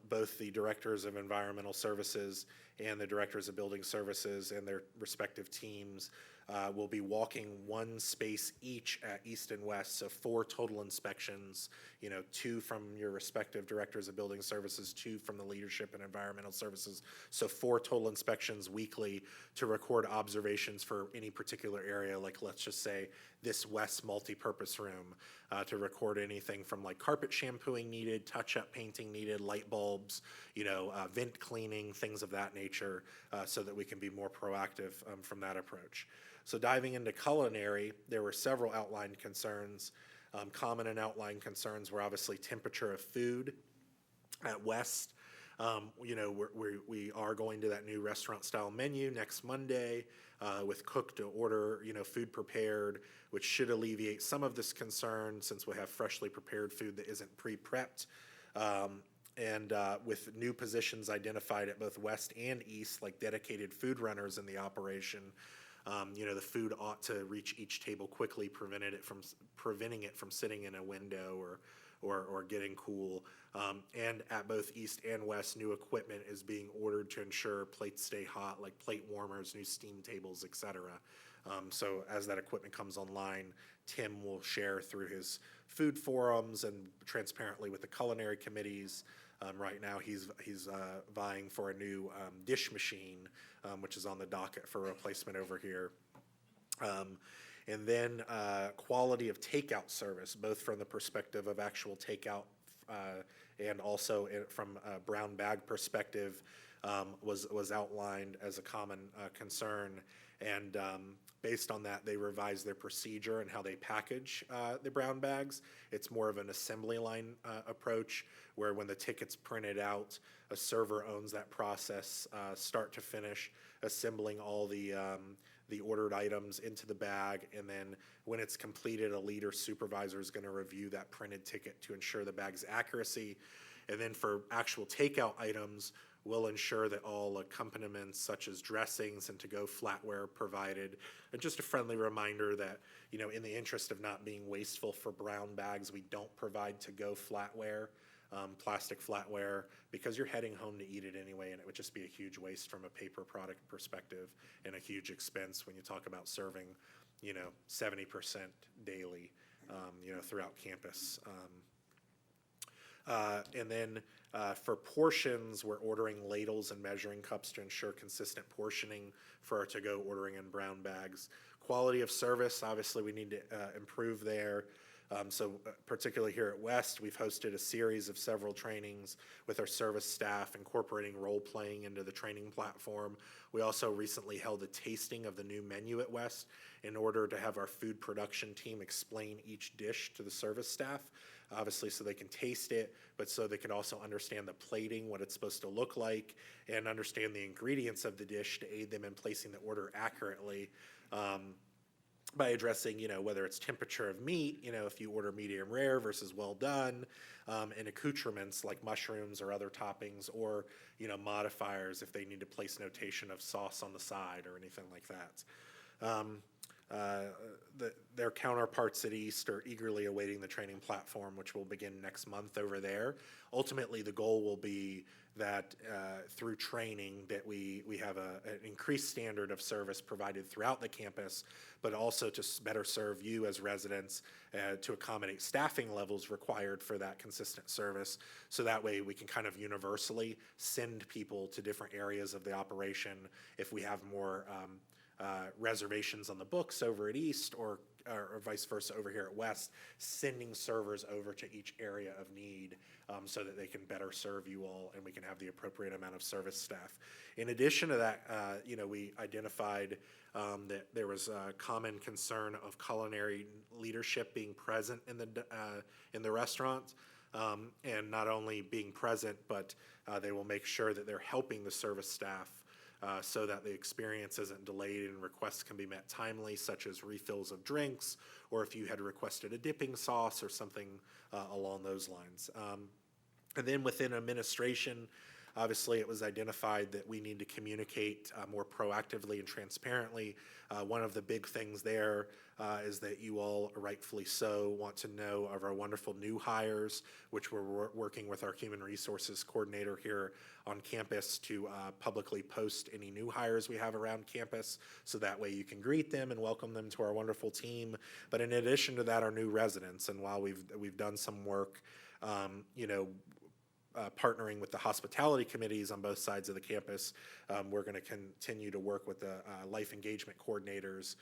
both the Directors of Environmental Services and the Directors of Building Services and their respective teams will be walking 1 space each at East and West, so 4 total inspections, 2 from your respective Directors of Building Services, 2 from the Leadership and Environmental Services, so 4 total inspections weekly to record observations for any particular area, like let's just say this West multipurpose room, to record anything from like carpet shampooing needed, touch-up painting needed, light bulbs, vent cleaning, things of that nature, so that we can be more proactive from that approach. So diving into culinary, there were several outlined concerns. Common and outlined concerns were obviously temperature of food at West. We are going to that new restaurant-style menu next Monday with cook to order, food prepared, which should alleviate some of this concern since we have freshly prepared food that isn't pre-prepped. And with new positions identified at both West and East, like dedicated food runners in the operation, the food ought to reach each table quickly, preventing it from sitting in a window or getting cool. And at both East and West, new equipment is being ordered to ensure plates stay hot, like plate warmers, new steam tables, etc. So as that equipment comes online, Tim will share through his food forums and transparently with the culinary committees. Right now, he's vying for a new dish machine, which is on the docket for replacement over here. And then quality of takeout service, both from the perspective of actual takeout and also from a brown bag perspective, was outlined as a common concern. And based on that, they revised their procedure and how they package the brown bags. It's more of an assembly line approach where when the ticket's printed out, a server owns that process start to finish, assembling all the ordered items into the bag, and then when it's completed, a leader supervisor is going to review that printed ticket to ensure the bag's accuracy. And then for actual takeout items, we'll ensure that all accompaniments such as dressings and to-go flatware provided. And just a friendly reminder that, in the interest of not being wasteful for brown bags, we don't provide to-go flatware, plastic flatware, because you're heading home to eat it anyway, and it would just be a huge waste from a paper product perspective and a huge expense when you talk about serving, 70% daily, throughout campus. And then for portions, we're ordering ladles and measuring cups to ensure consistent portioning for our to-go ordering in brown bags. Quality of service, obviously we need to improve there. Particularly here at West, we've hosted a series of several trainings with our service staff, incorporating role-playing into the training platform. We also recently held a tasting of the new menu at West in order to have our food production team explain each dish to the service staff, obviously so they can taste it, but so they can also understand the plating, what it's supposed to look like, and understand the ingredients of the dish to aid them in placing the order accurately. By addressing, whether it's temperature of meat, if you order medium rare versus well done, and accoutrements like mushrooms or other toppings, or, modifiers if they need to place notation of sauce on the side or anything like that. Their counterparts at East are eagerly awaiting the training platform, which will begin next month over there. Ultimately, the goal will be that through training that we have an increased standard of service provided throughout the campus, but also to better serve you as residents, to accommodate staffing levels required for that consistent service. So that way we can kind of universally send people to different areas of the operation if we have more reservations on the books over at East, or vice versa over here at West, sending servers over to each area of need so that they can better serve you all and we can have the appropriate amount of service staff. In addition to that, we identified that there was a common concern of culinary leadership being present in the restaurant. And not only being present, but they will make sure that they're helping the service staff so that the experience isn't delayed and requests can be met timely, such as refills of drinks, or if you had requested a dipping sauce or something along those lines. And then within administration, obviously it was identified that we need to communicate more proactively and transparently. One of the big things there is that you all, rightfully so, want to know of our wonderful new hires, which we're working with our human resources coordinator here on campus to publicly post any new hires we have around campus, so that way you can greet them and welcome them to our wonderful team. But in addition to that, our new residents, and while we've done some work, partnering with the hospitality committees on both sides of the campus, we're going to continue to work with the life engagement coordinators,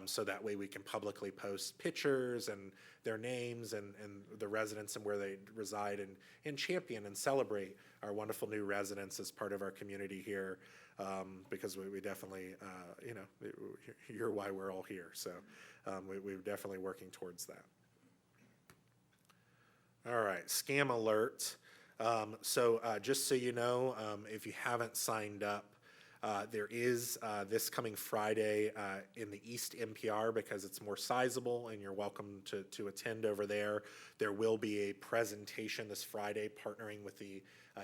so that way we can publicly post pictures and their names and the residents and where they reside, and champion and celebrate our wonderful new residents as part of our community here, because we definitely, you're why we're all here. So we're definitely working towards that. All right, scam alert. Just so you know, if you haven't signed up, there is this coming Friday in the East NPR, because it's more sizable and you're welcome to attend over there. There will be a presentation this Friday partnering with the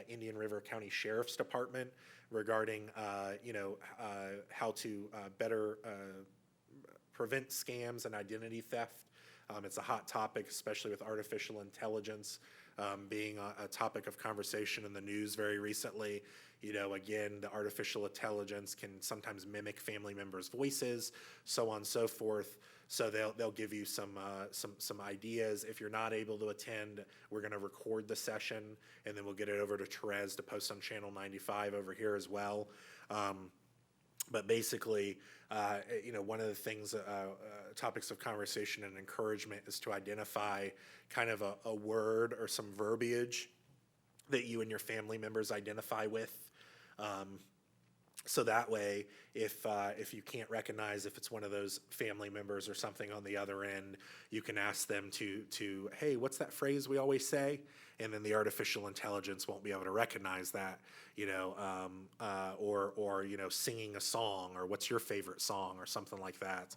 Indian River County Sheriff's Department regarding how to better prevent scams and identity theft. It's a hot topic, especially with artificial intelligence being a topic of conversation in the news very recently. Again, the artificial intelligence can sometimes mimic family members' voices, so on and so forth. So they'll give you some ideas. If you're not able to attend, we're going to record the session, and then we'll get it over to Therese to post on Channel 95 over here as well. But basically, one of the things, topics of conversation and encouragement is to identify kind of a word or some verbiage that you and your family members identify with. So that way, if you can't recognize if it's one of those family members or something on the other end, you can ask them to hey, what's that phrase we always say? And then the artificial intelligence won't be able to recognize that, or singing a song, or what's your favorite song, or something like that.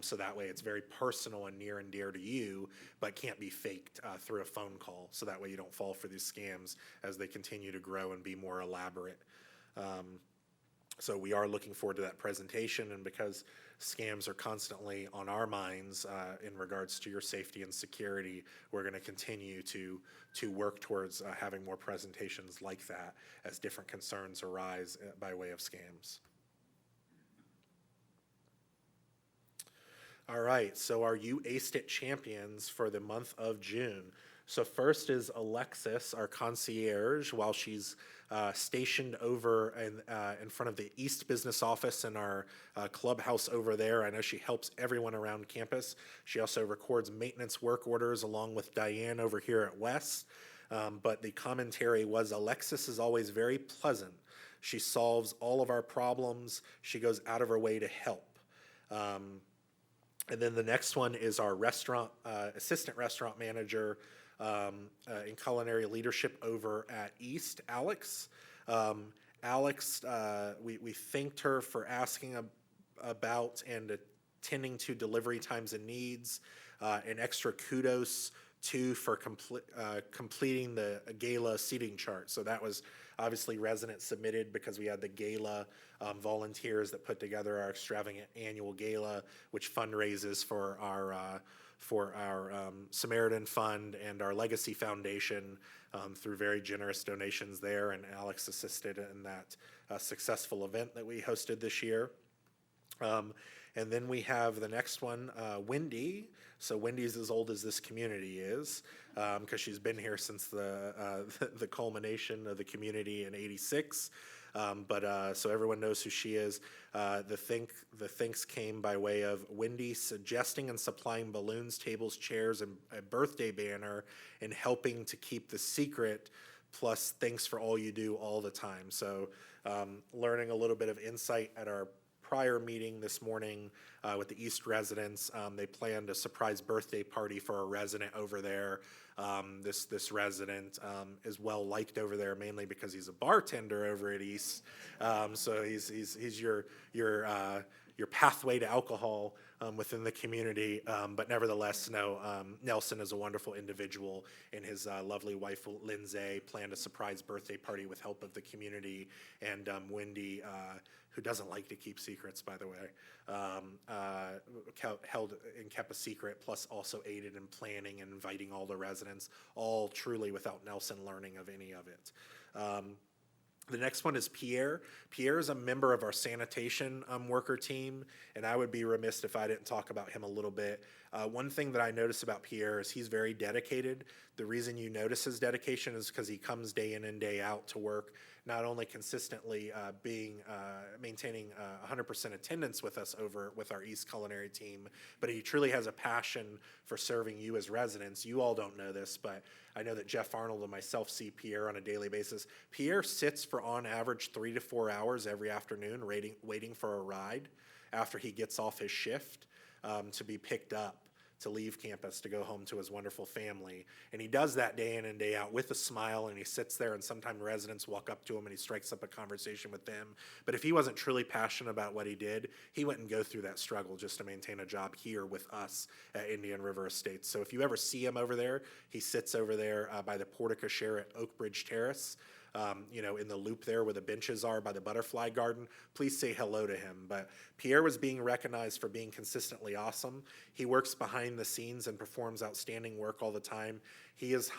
So that way it's very personal and near and dear to you, but can't be faked through a phone call. So that way you don't fall for these scams as they continue to grow and be more elaborate. So we are looking forward to that presentation, and because scams are constantly on our minds in regards to your safety and security, we're going to continue to work towards having more presentations like that as different concerns arise by way of scams. All right, so are you ACED champions for the month of June? So first is Alexis, our concierge, while she's stationed over in front of the East Business Office in our clubhouse over there. I know she helps everyone around campus. She also records maintenance work orders along with Diane over here at West. But the commentary was Alexis is always very pleasant. She solves all of our problems. She goes out of her way to help. And then the next one is our assistant restaurant manager in culinary leadership over at East, Alex. Alex, we thanked her for asking about and attending to delivery times and needs, and extra kudos too for completing the gala seating chart. So that was obviously resident submitted because we had the gala volunteers that put together our extravagant annual gala, which fundraises for our Samaritan Fund and our Legacy Foundation through very generous donations there. And Alex assisted in that successful event that we hosted this year. And then we have the next one, Wendy. So Wendy's as old as this community is, because she's been here since the culmination of the community in '86. So everyone knows who she is. The thanks came by way of Wendy suggesting and supplying balloons, tables, chairs, and a birthday banner, and helping to keep the secret. Plus, thanks for all you do all the time. So, learning a little bit of insight at our prior meeting this morning with the East residents. They planned a surprise birthday party for a resident over there. This resident is well liked over there mainly because he's a bartender over at East. So he's your pathway to alcohol within the community. But nevertheless, Nelson is a wonderful individual, and his lovely wife Lindsay planned a surprise birthday party with help of the community. And Wendy, who doesn't like to keep secrets, by the way, held and kept a secret, plus also aided in planning and inviting all the residents, all truly without Nelson learning of any of it. The next one is Pierre. Pierre is a member of our sanitation worker team, and I would be remiss if I didn't talk about him a little bit. One thing that I notice about Pierre is he's very dedicated. The reason you notice his dedication is because he comes day in and day out to work, not only consistently maintaining 100% attendance with us over with our East Culinary team, but he truly has a passion for serving you as residents. You all don't know this, but I know that Jeff Arnold and myself see Pierre on a daily basis. Pierre sits for on average 3 to 4 hours every afternoon waiting for a ride after he gets off his shift to be picked up, to leave campus, to go home to his wonderful family. And he does that day in and day out with a smile, and he sits there, and sometimes residents walk up to him and he strikes up a conversation with them. But if he wasn't truly passionate about what he did, he wouldn't go through that struggle just to maintain a job here with us at Indian River Estates. So if you ever see him over there, he sits over there by the portico share at Oak Bridge Terrace. In the loop there where the benches are by the butterfly garden, please say hello to him. But Pierre was being recognized for being consistently awesome. He works behind the scenes and performs outstanding work all the time. He is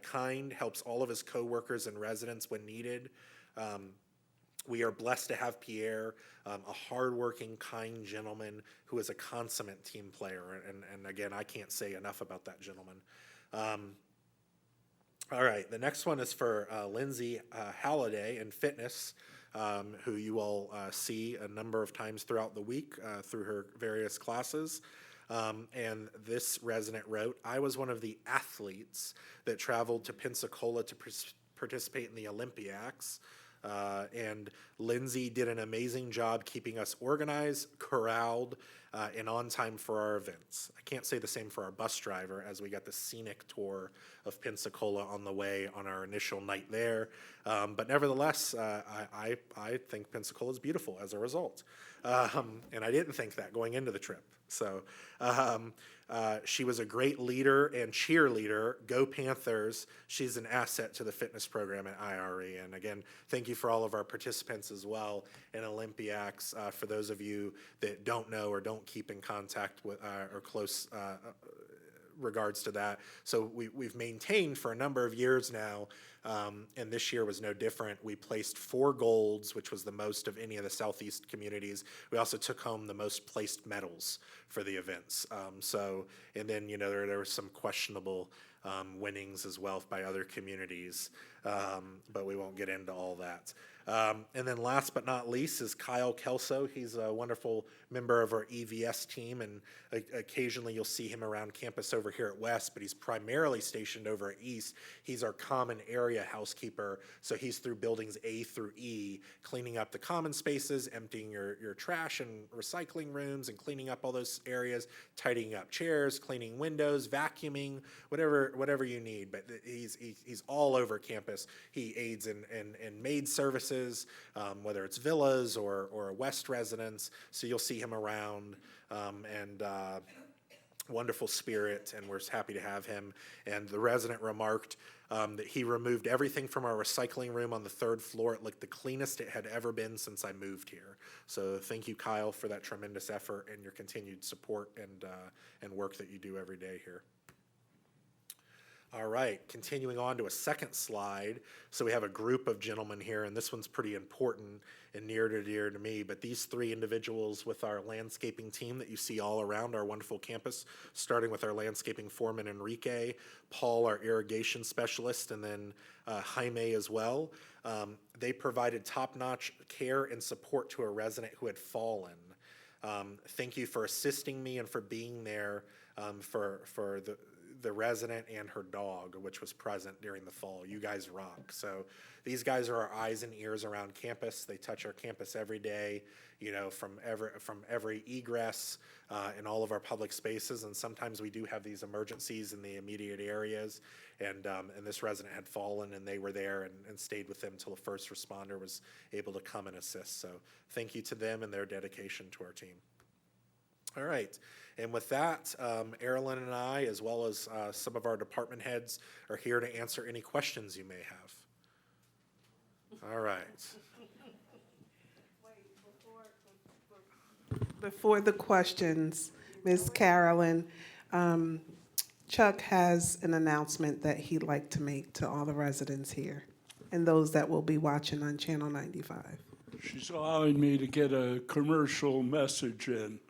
kind, helps all of his coworkers and residents when needed. We are blessed to have Pierre, a hardworking, kind gentleman who is a consummate team player. And again, I can't say enough about that gentleman. All right, the next one is for Lindsay Halliday in fitness, who you all see a number of times throughout the week through her various classes. And this resident wrote, I was one of the athletes that traveled to Pensacola to participate in the Olympiacs. And Lindsay did an amazing job keeping us organized, corralled, and on time for our events. I can't say the same for our bus driver, as we got the scenic tour of Pensacola on the way on our initial night there. But nevertheless, I think Pensacola is beautiful as a result. And I didn't think that going into the trip. So she was a great leader and cheerleader. Go Panthers. She's an asset to the fitness program at IRE. And again, thank you for all of our participants as well in Olympiacs. For those of you that don't know or don't keep in contact with or close regards to that. So we've maintained for a number of years now, and this year was no different. We placed 4 golds, which was the most of any of the Southeast communities. We also took home the most placed medals for the events. And then, there were some questionable winnings as well by other communities, but we won't get into all that. And then last but not least is Kyle Kelso. He's a wonderful member of our EVS team, and occasionally you'll see him around campus over here at West, but he's primarily stationed over at East. He's our common area housekeeper, so he's through buildings A through E, cleaning up the common spaces, emptying your trash and recycling rooms, and cleaning up all those areas, tidying up chairs, cleaning windows, vacuuming, whatever you need. But he's all over campus. He aids in maid services, whether it's villas or West residents. So you'll see him around, and wonderful spirit, and we're happy to have him. And the resident remarked that he removed everything from our recycling room on the 3rd floor. It looked the cleanest it had ever been since I moved here. So thank you, Kyle, for that tremendous effort and your continued support and work that you do every day here. All right, continuing on to a second slide. So we have a group of gentlemen here, and this one's pretty important and near to dear to me, but these 3 individuals with our landscaping team that you see all around our wonderful campus, starting with our landscaping foreman, Enrique, Paul, our irrigation specialist, and then Jaime as well. They provided top-notch care and support to a resident who had fallen. Thank you for assisting me and for being there for the resident and her dog, which was present during the fall. You guys rock. So these guys are our eyes and ears around campus. They touch our campus every day, from every egress in all of our public spaces. And sometimes we do have these emergencies in the immediate areas. And this resident had fallen, and they were there and stayed with them until a first responder was able to come and assist. So thank you to them and their dedication to our team. All right, and with that, Erilyn and I, as well as some of our department heads, are here to answer any questions you may have. All right. Before the questions, Ms. Carolyn, Chuck has an announcement that he'd like to make to all the residents here and those that will be watching on Channel 95. She's allowing me to get a commercial message in.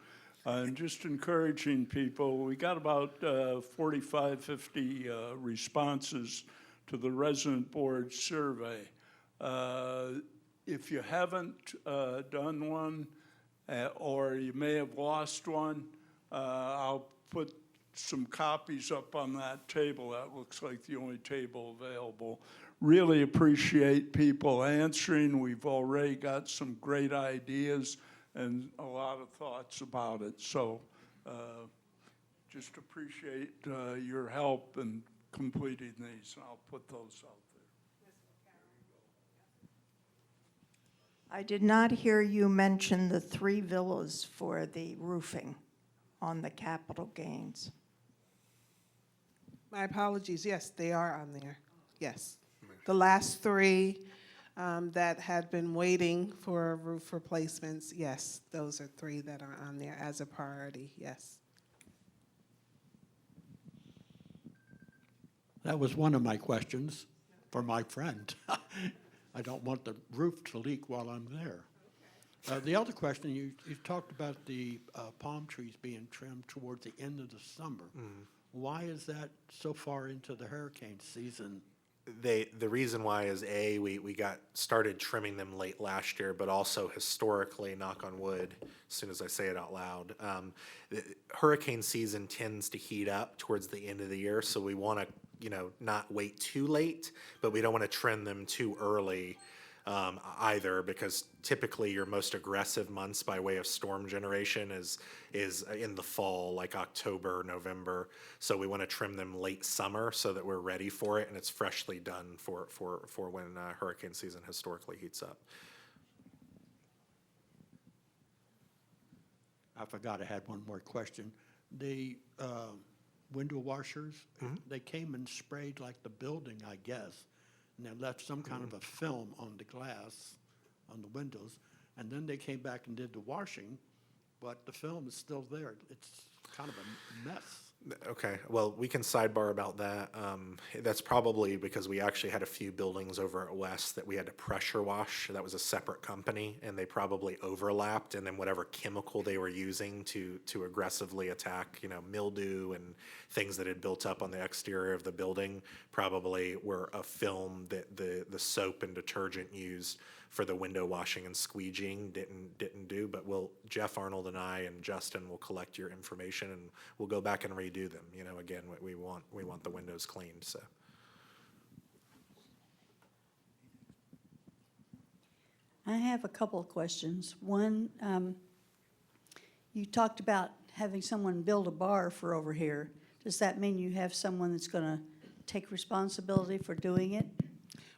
And just encouraging people, we got about 45, 50 responses to the resident board survey. If you haven't done one, or you may have lost one, I'll put some copies up on that table. That looks like the only table available. Really appreciate people answering. We've already got some great ideas and a lot of thoughts about it. So just appreciate your help in completing these, and I'll put those out there. I did not hear you mention the 3 villas for the roofing on the capital gains. My apologies. Yes, they are on there. Yes. The last 3 that had been waiting for roof replacements, yes, those are 3 that are on there as a priority, yes. That was one of my questions for my friend. I don't want the roof to leak while I'm there. The other question, you talked about the palm trees being trimmed towards the end of the summer. Why is that so far into the hurricane season? The reason why is we got started trimming them late last year, but also historically, knock on wood, as soon as I say it out loud, the hurricane season tends to heat up towards the end of the year, so we want to not wait too late, but we don't want to trim them too early either, because typically your most aggressive months by way of storm generation is in the fall, like October, November. So we want to trim them late summer so that we're ready for it and it's freshly done for when hurricane season historically heats up. I forgot I had one more question. The window washers, they came and sprayed like the building, I guess, and they left some kind of a film on the glass, on the windows, and then they came back and did the washing, but the film is still there. It's kind of a mess. Okay, well, we can sidebar about that. That's probably because we actually had a few buildings over at West that we had to pressure wash. That was a separate company, and they probably overlapped. And then whatever chemical they were using to aggressively attack, mildew and things that had built up on the exterior of the building, probably were a film that the soap and detergent used for the window washing and squeegeeing didn't do. But Jeff Arnold and I and Justin will collect your information, and we'll go back and redo them. Again, we want the windows cleaned. So I have a couple of questions. One, you talked about having someone build a bar for over here. Does that mean you have someone that's going to take responsibility for doing it?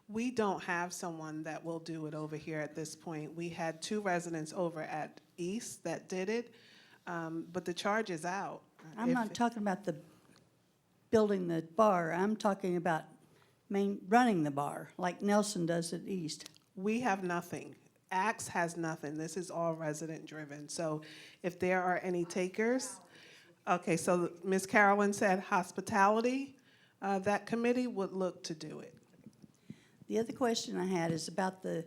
We don't have someone that will do it over here at this point. We had 2 residents over at East that did it, but the charge is out. I'm If- not talking about the building the bar. I'm talking about running the bar, like Nelson does at East. We have nothing. Axe has nothing. This is all resident-driven. So if there are any takers, okay, so Ms. Carolyn said hospitality, that committee would look to do it. The other question I had is about the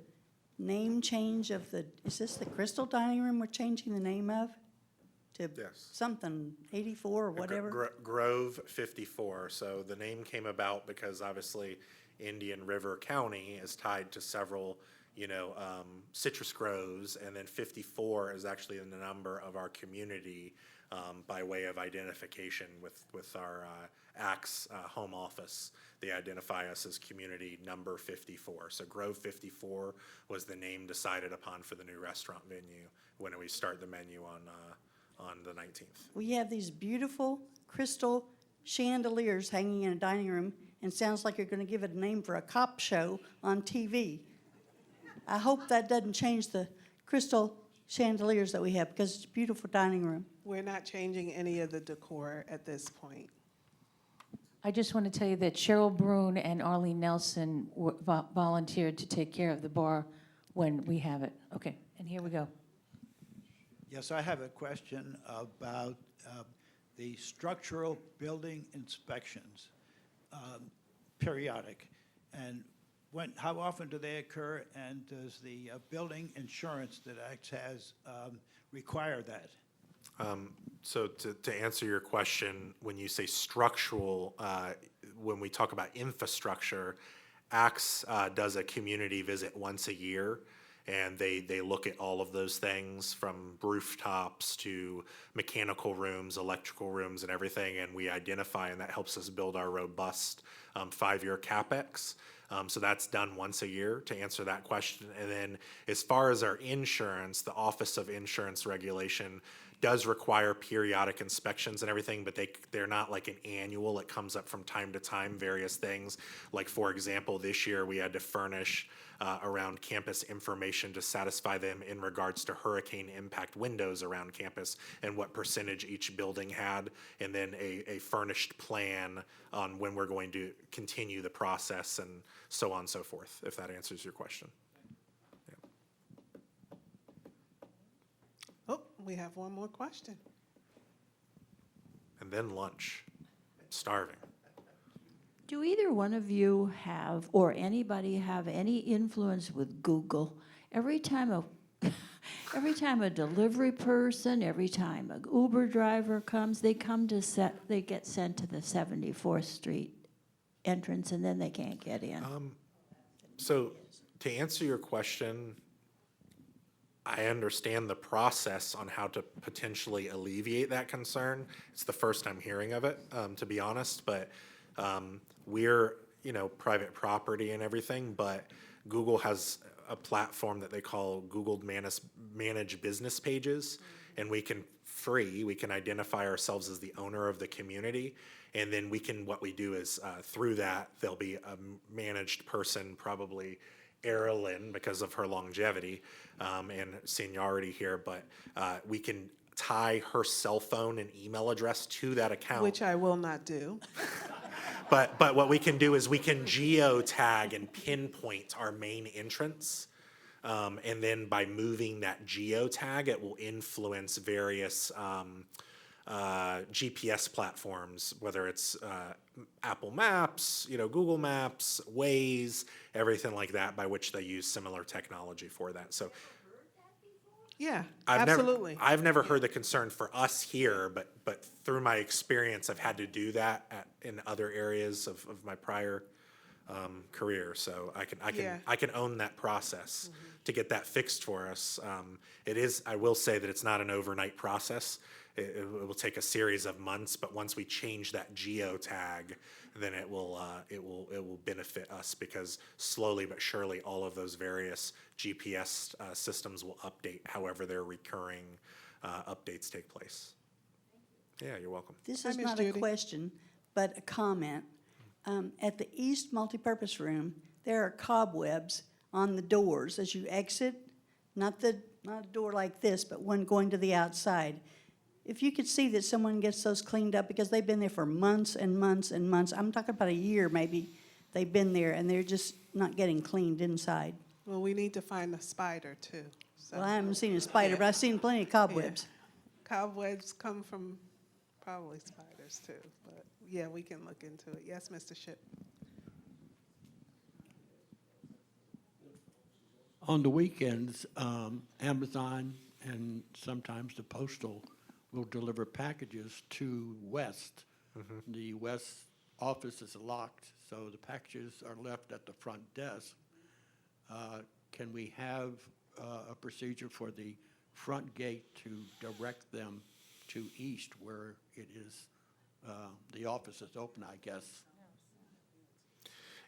name change of is this the Crystal Dining Room we're changing the name of? To Yes. something 84 or whatever? Grove 54. So the name came about because obviously Indian River County is tied to several, citrus groves, and then 54 is actually the number of our community by way of identification with our Axe home office. They identify us as community number 54. So Grove 54 was the name decided upon for the new restaurant venue when we start the menu on the 19th. We have these beautiful crystal chandeliers hanging in a dining room, and sounds like you're going to give it a name for a cop show on TV. I hope that doesn't change the crystal chandeliers that we have, because it's a beautiful dining room. We're not changing any of the decor at this point. I just want to tell you that Cheryl Brune and Arlene Nelson volunteered to take care of the bar when we have it. Okay, and here we go. Yes, I have a question about the structural building inspections, periodic. And how often do they occur, and does the building insurance that Axe has require that? So to answer your question, when you say structural, when we talk about infrastructure, Axe does a community visit once a year, and they look at all of those things from rooftops to mechanical rooms, electrical rooms, and everything, and we identify, and that helps us build our robust 5-year CapEx. So that's done once a year, to answer that question. And then as far as our insurance, the Office of Insurance Regulation does require periodic inspections and everything, but they're not like an annual. It comes up from time to time, various things. Like, for example, this year we had to furnish around campus information to satisfy them in regards to hurricane impact windows around campus and what percentage each building had, and then a furnished plan on when we're going to continue the process and so on and so forth, if that answers your question. Oh, we have one more question. And then lunch. Starving. Do either one of you have, or anybody have, any influence with Google? Every time a delivery person, every time an Uber driver comes, they get sent to the 74th Street entrance, and then they can't get in. So to answer your question, I understand the process on how to potentially alleviate that concern. It's the first I'm hearing of it, to be honest, but we're, private property and everything, but Google has a platform that they call Google Managed Business Pages, and we can identify ourselves as the owner of the community, and then what we do is through that, there'll be a managed person, probably Erilyn, because of her longevity and seniority here, but we can tie her cell phone and email address to that account. Which I will not do. But what we can do is we can geotag and pinpoint our main entrance. And then by moving that geotag, it will influence various GPS platforms, whether it's Apple Maps, Google Maps, Waze, everything like that, by which they use similar technology for that. So Yeah, I've absolutely. I've never heard the concern for us here, but through my experience, I've had to do that in other areas of my prior career. So Yeah. I can own that process to get that fixed for us. It is, I will say that it's not an overnight process. It will take a series of months, but once we change that geo tag, then it will benefit us, because slowly but surely all of those various GPS systems will update however their recurring updates take place. Yeah, you're welcome. This Hi, is Miss not a Judy. question, but a comment. At the East Multipurpose Room, there are cobwebs on the doors as you exit, not a door like this, but one going to the outside. If you could see that someone gets those cleaned up, because they've been there for months and months and months, I'm talking about a year maybe, they've been there and they're just not getting cleaned inside. Well, we need to find a spider too. So Well, I haven't seen a spider, but I've seen plenty of cobwebs. cobwebs come from probably spiders too, but yeah, we can look into it. Yes, Mr. Ship. On the weekends, Amazon and sometimes the postal will deliver packages to West. The West office is locked, so the packages are left at the front desk. Can we have a procedure for the front gate to direct them to East, where it is, the office is open, I guess?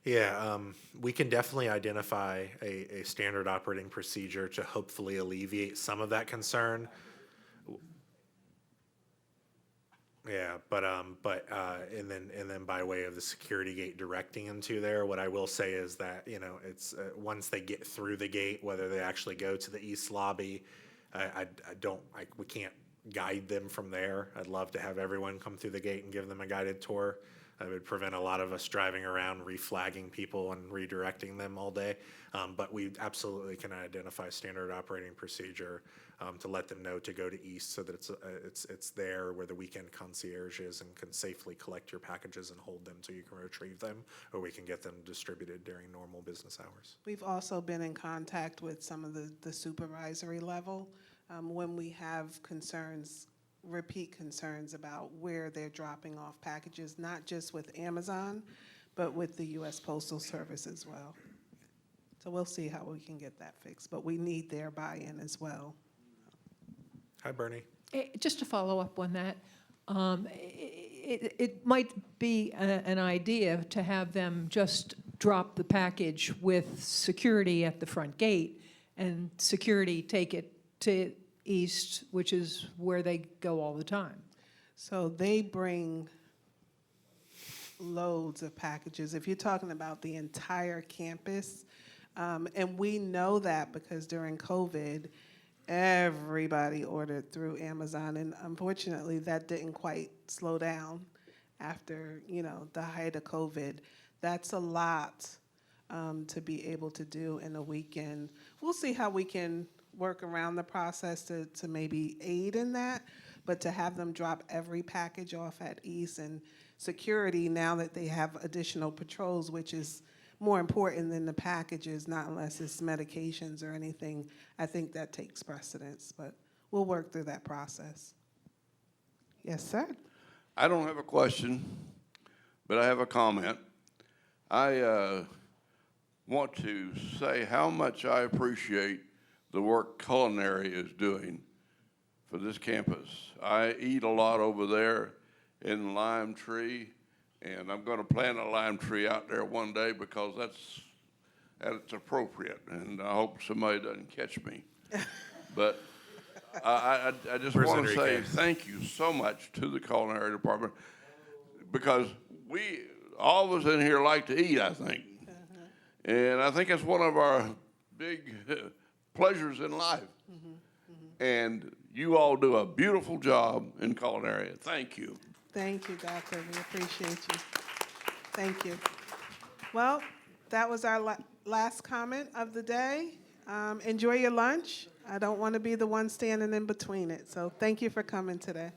Yeah, we can definitely identify a standard operating procedure to hopefully alleviate some of that concern. Yeah, and then by way of the security gate directing into there, what I will say is that, it's, once they get through the gate, whether they actually go to the east lobby, we can't guide them from there. I'd love to have everyone come through the gate and give them a guided tour. It would prevent a lot of us driving around, reflagging people and redirecting them all day. But we absolutely can identify standard operating procedure to let them know to go to East, so that it's there where the weekend concierge is and can safely collect your packages and hold them so you can retrieve them, or we can get them distributed during normal business hours. We've also been in contact with some of the supervisory level when we have repeat concerns about where they're dropping off packages, not just with Amazon, but with the U.S. Postal Service as well. So we'll see how we can get that fixed, but we need their buy-in as well. Hi, Bernie. Just to follow up on that, it might be an idea to have them just drop the package with security at the front gate, and security take it to East, which is where they go all the time. So they bring loads of packages. If you're talking about the entire campus, and we know that because during COVID, everybody ordered through Amazon, and unfortunately, that didn't quite slow down after, the height of COVID. That's a lot to be able to do in a weekend. We'll see how we can work around the process to maybe aid in that, but to have them drop every package off at East, and security, now that they have additional patrols, which is more important than the packages, not unless it's medications or anything, I think that takes precedence, but we'll work through that process. Yes, sir. I don't have a question, but I have a comment. I want to say how much I appreciate the work Culinary is doing for this campus. I eat a lot over there in Lime Tree, and I'm going to plant a lime tree out there one day, because that's appropriate, and I hope somebody doesn't catch me. But I just Where's want to say Enrique? thank you so much to the culinary department, because all of us in here like to eat, I think. And I think it's one of our big pleasures in life. And you all do a beautiful job in culinary. Thank you. Thank you, Doctor. We appreciate you. Thank you. Well, that was our last comment of the day. Enjoy your lunch. I don't want to be the one standing in between it, so thank you for coming today.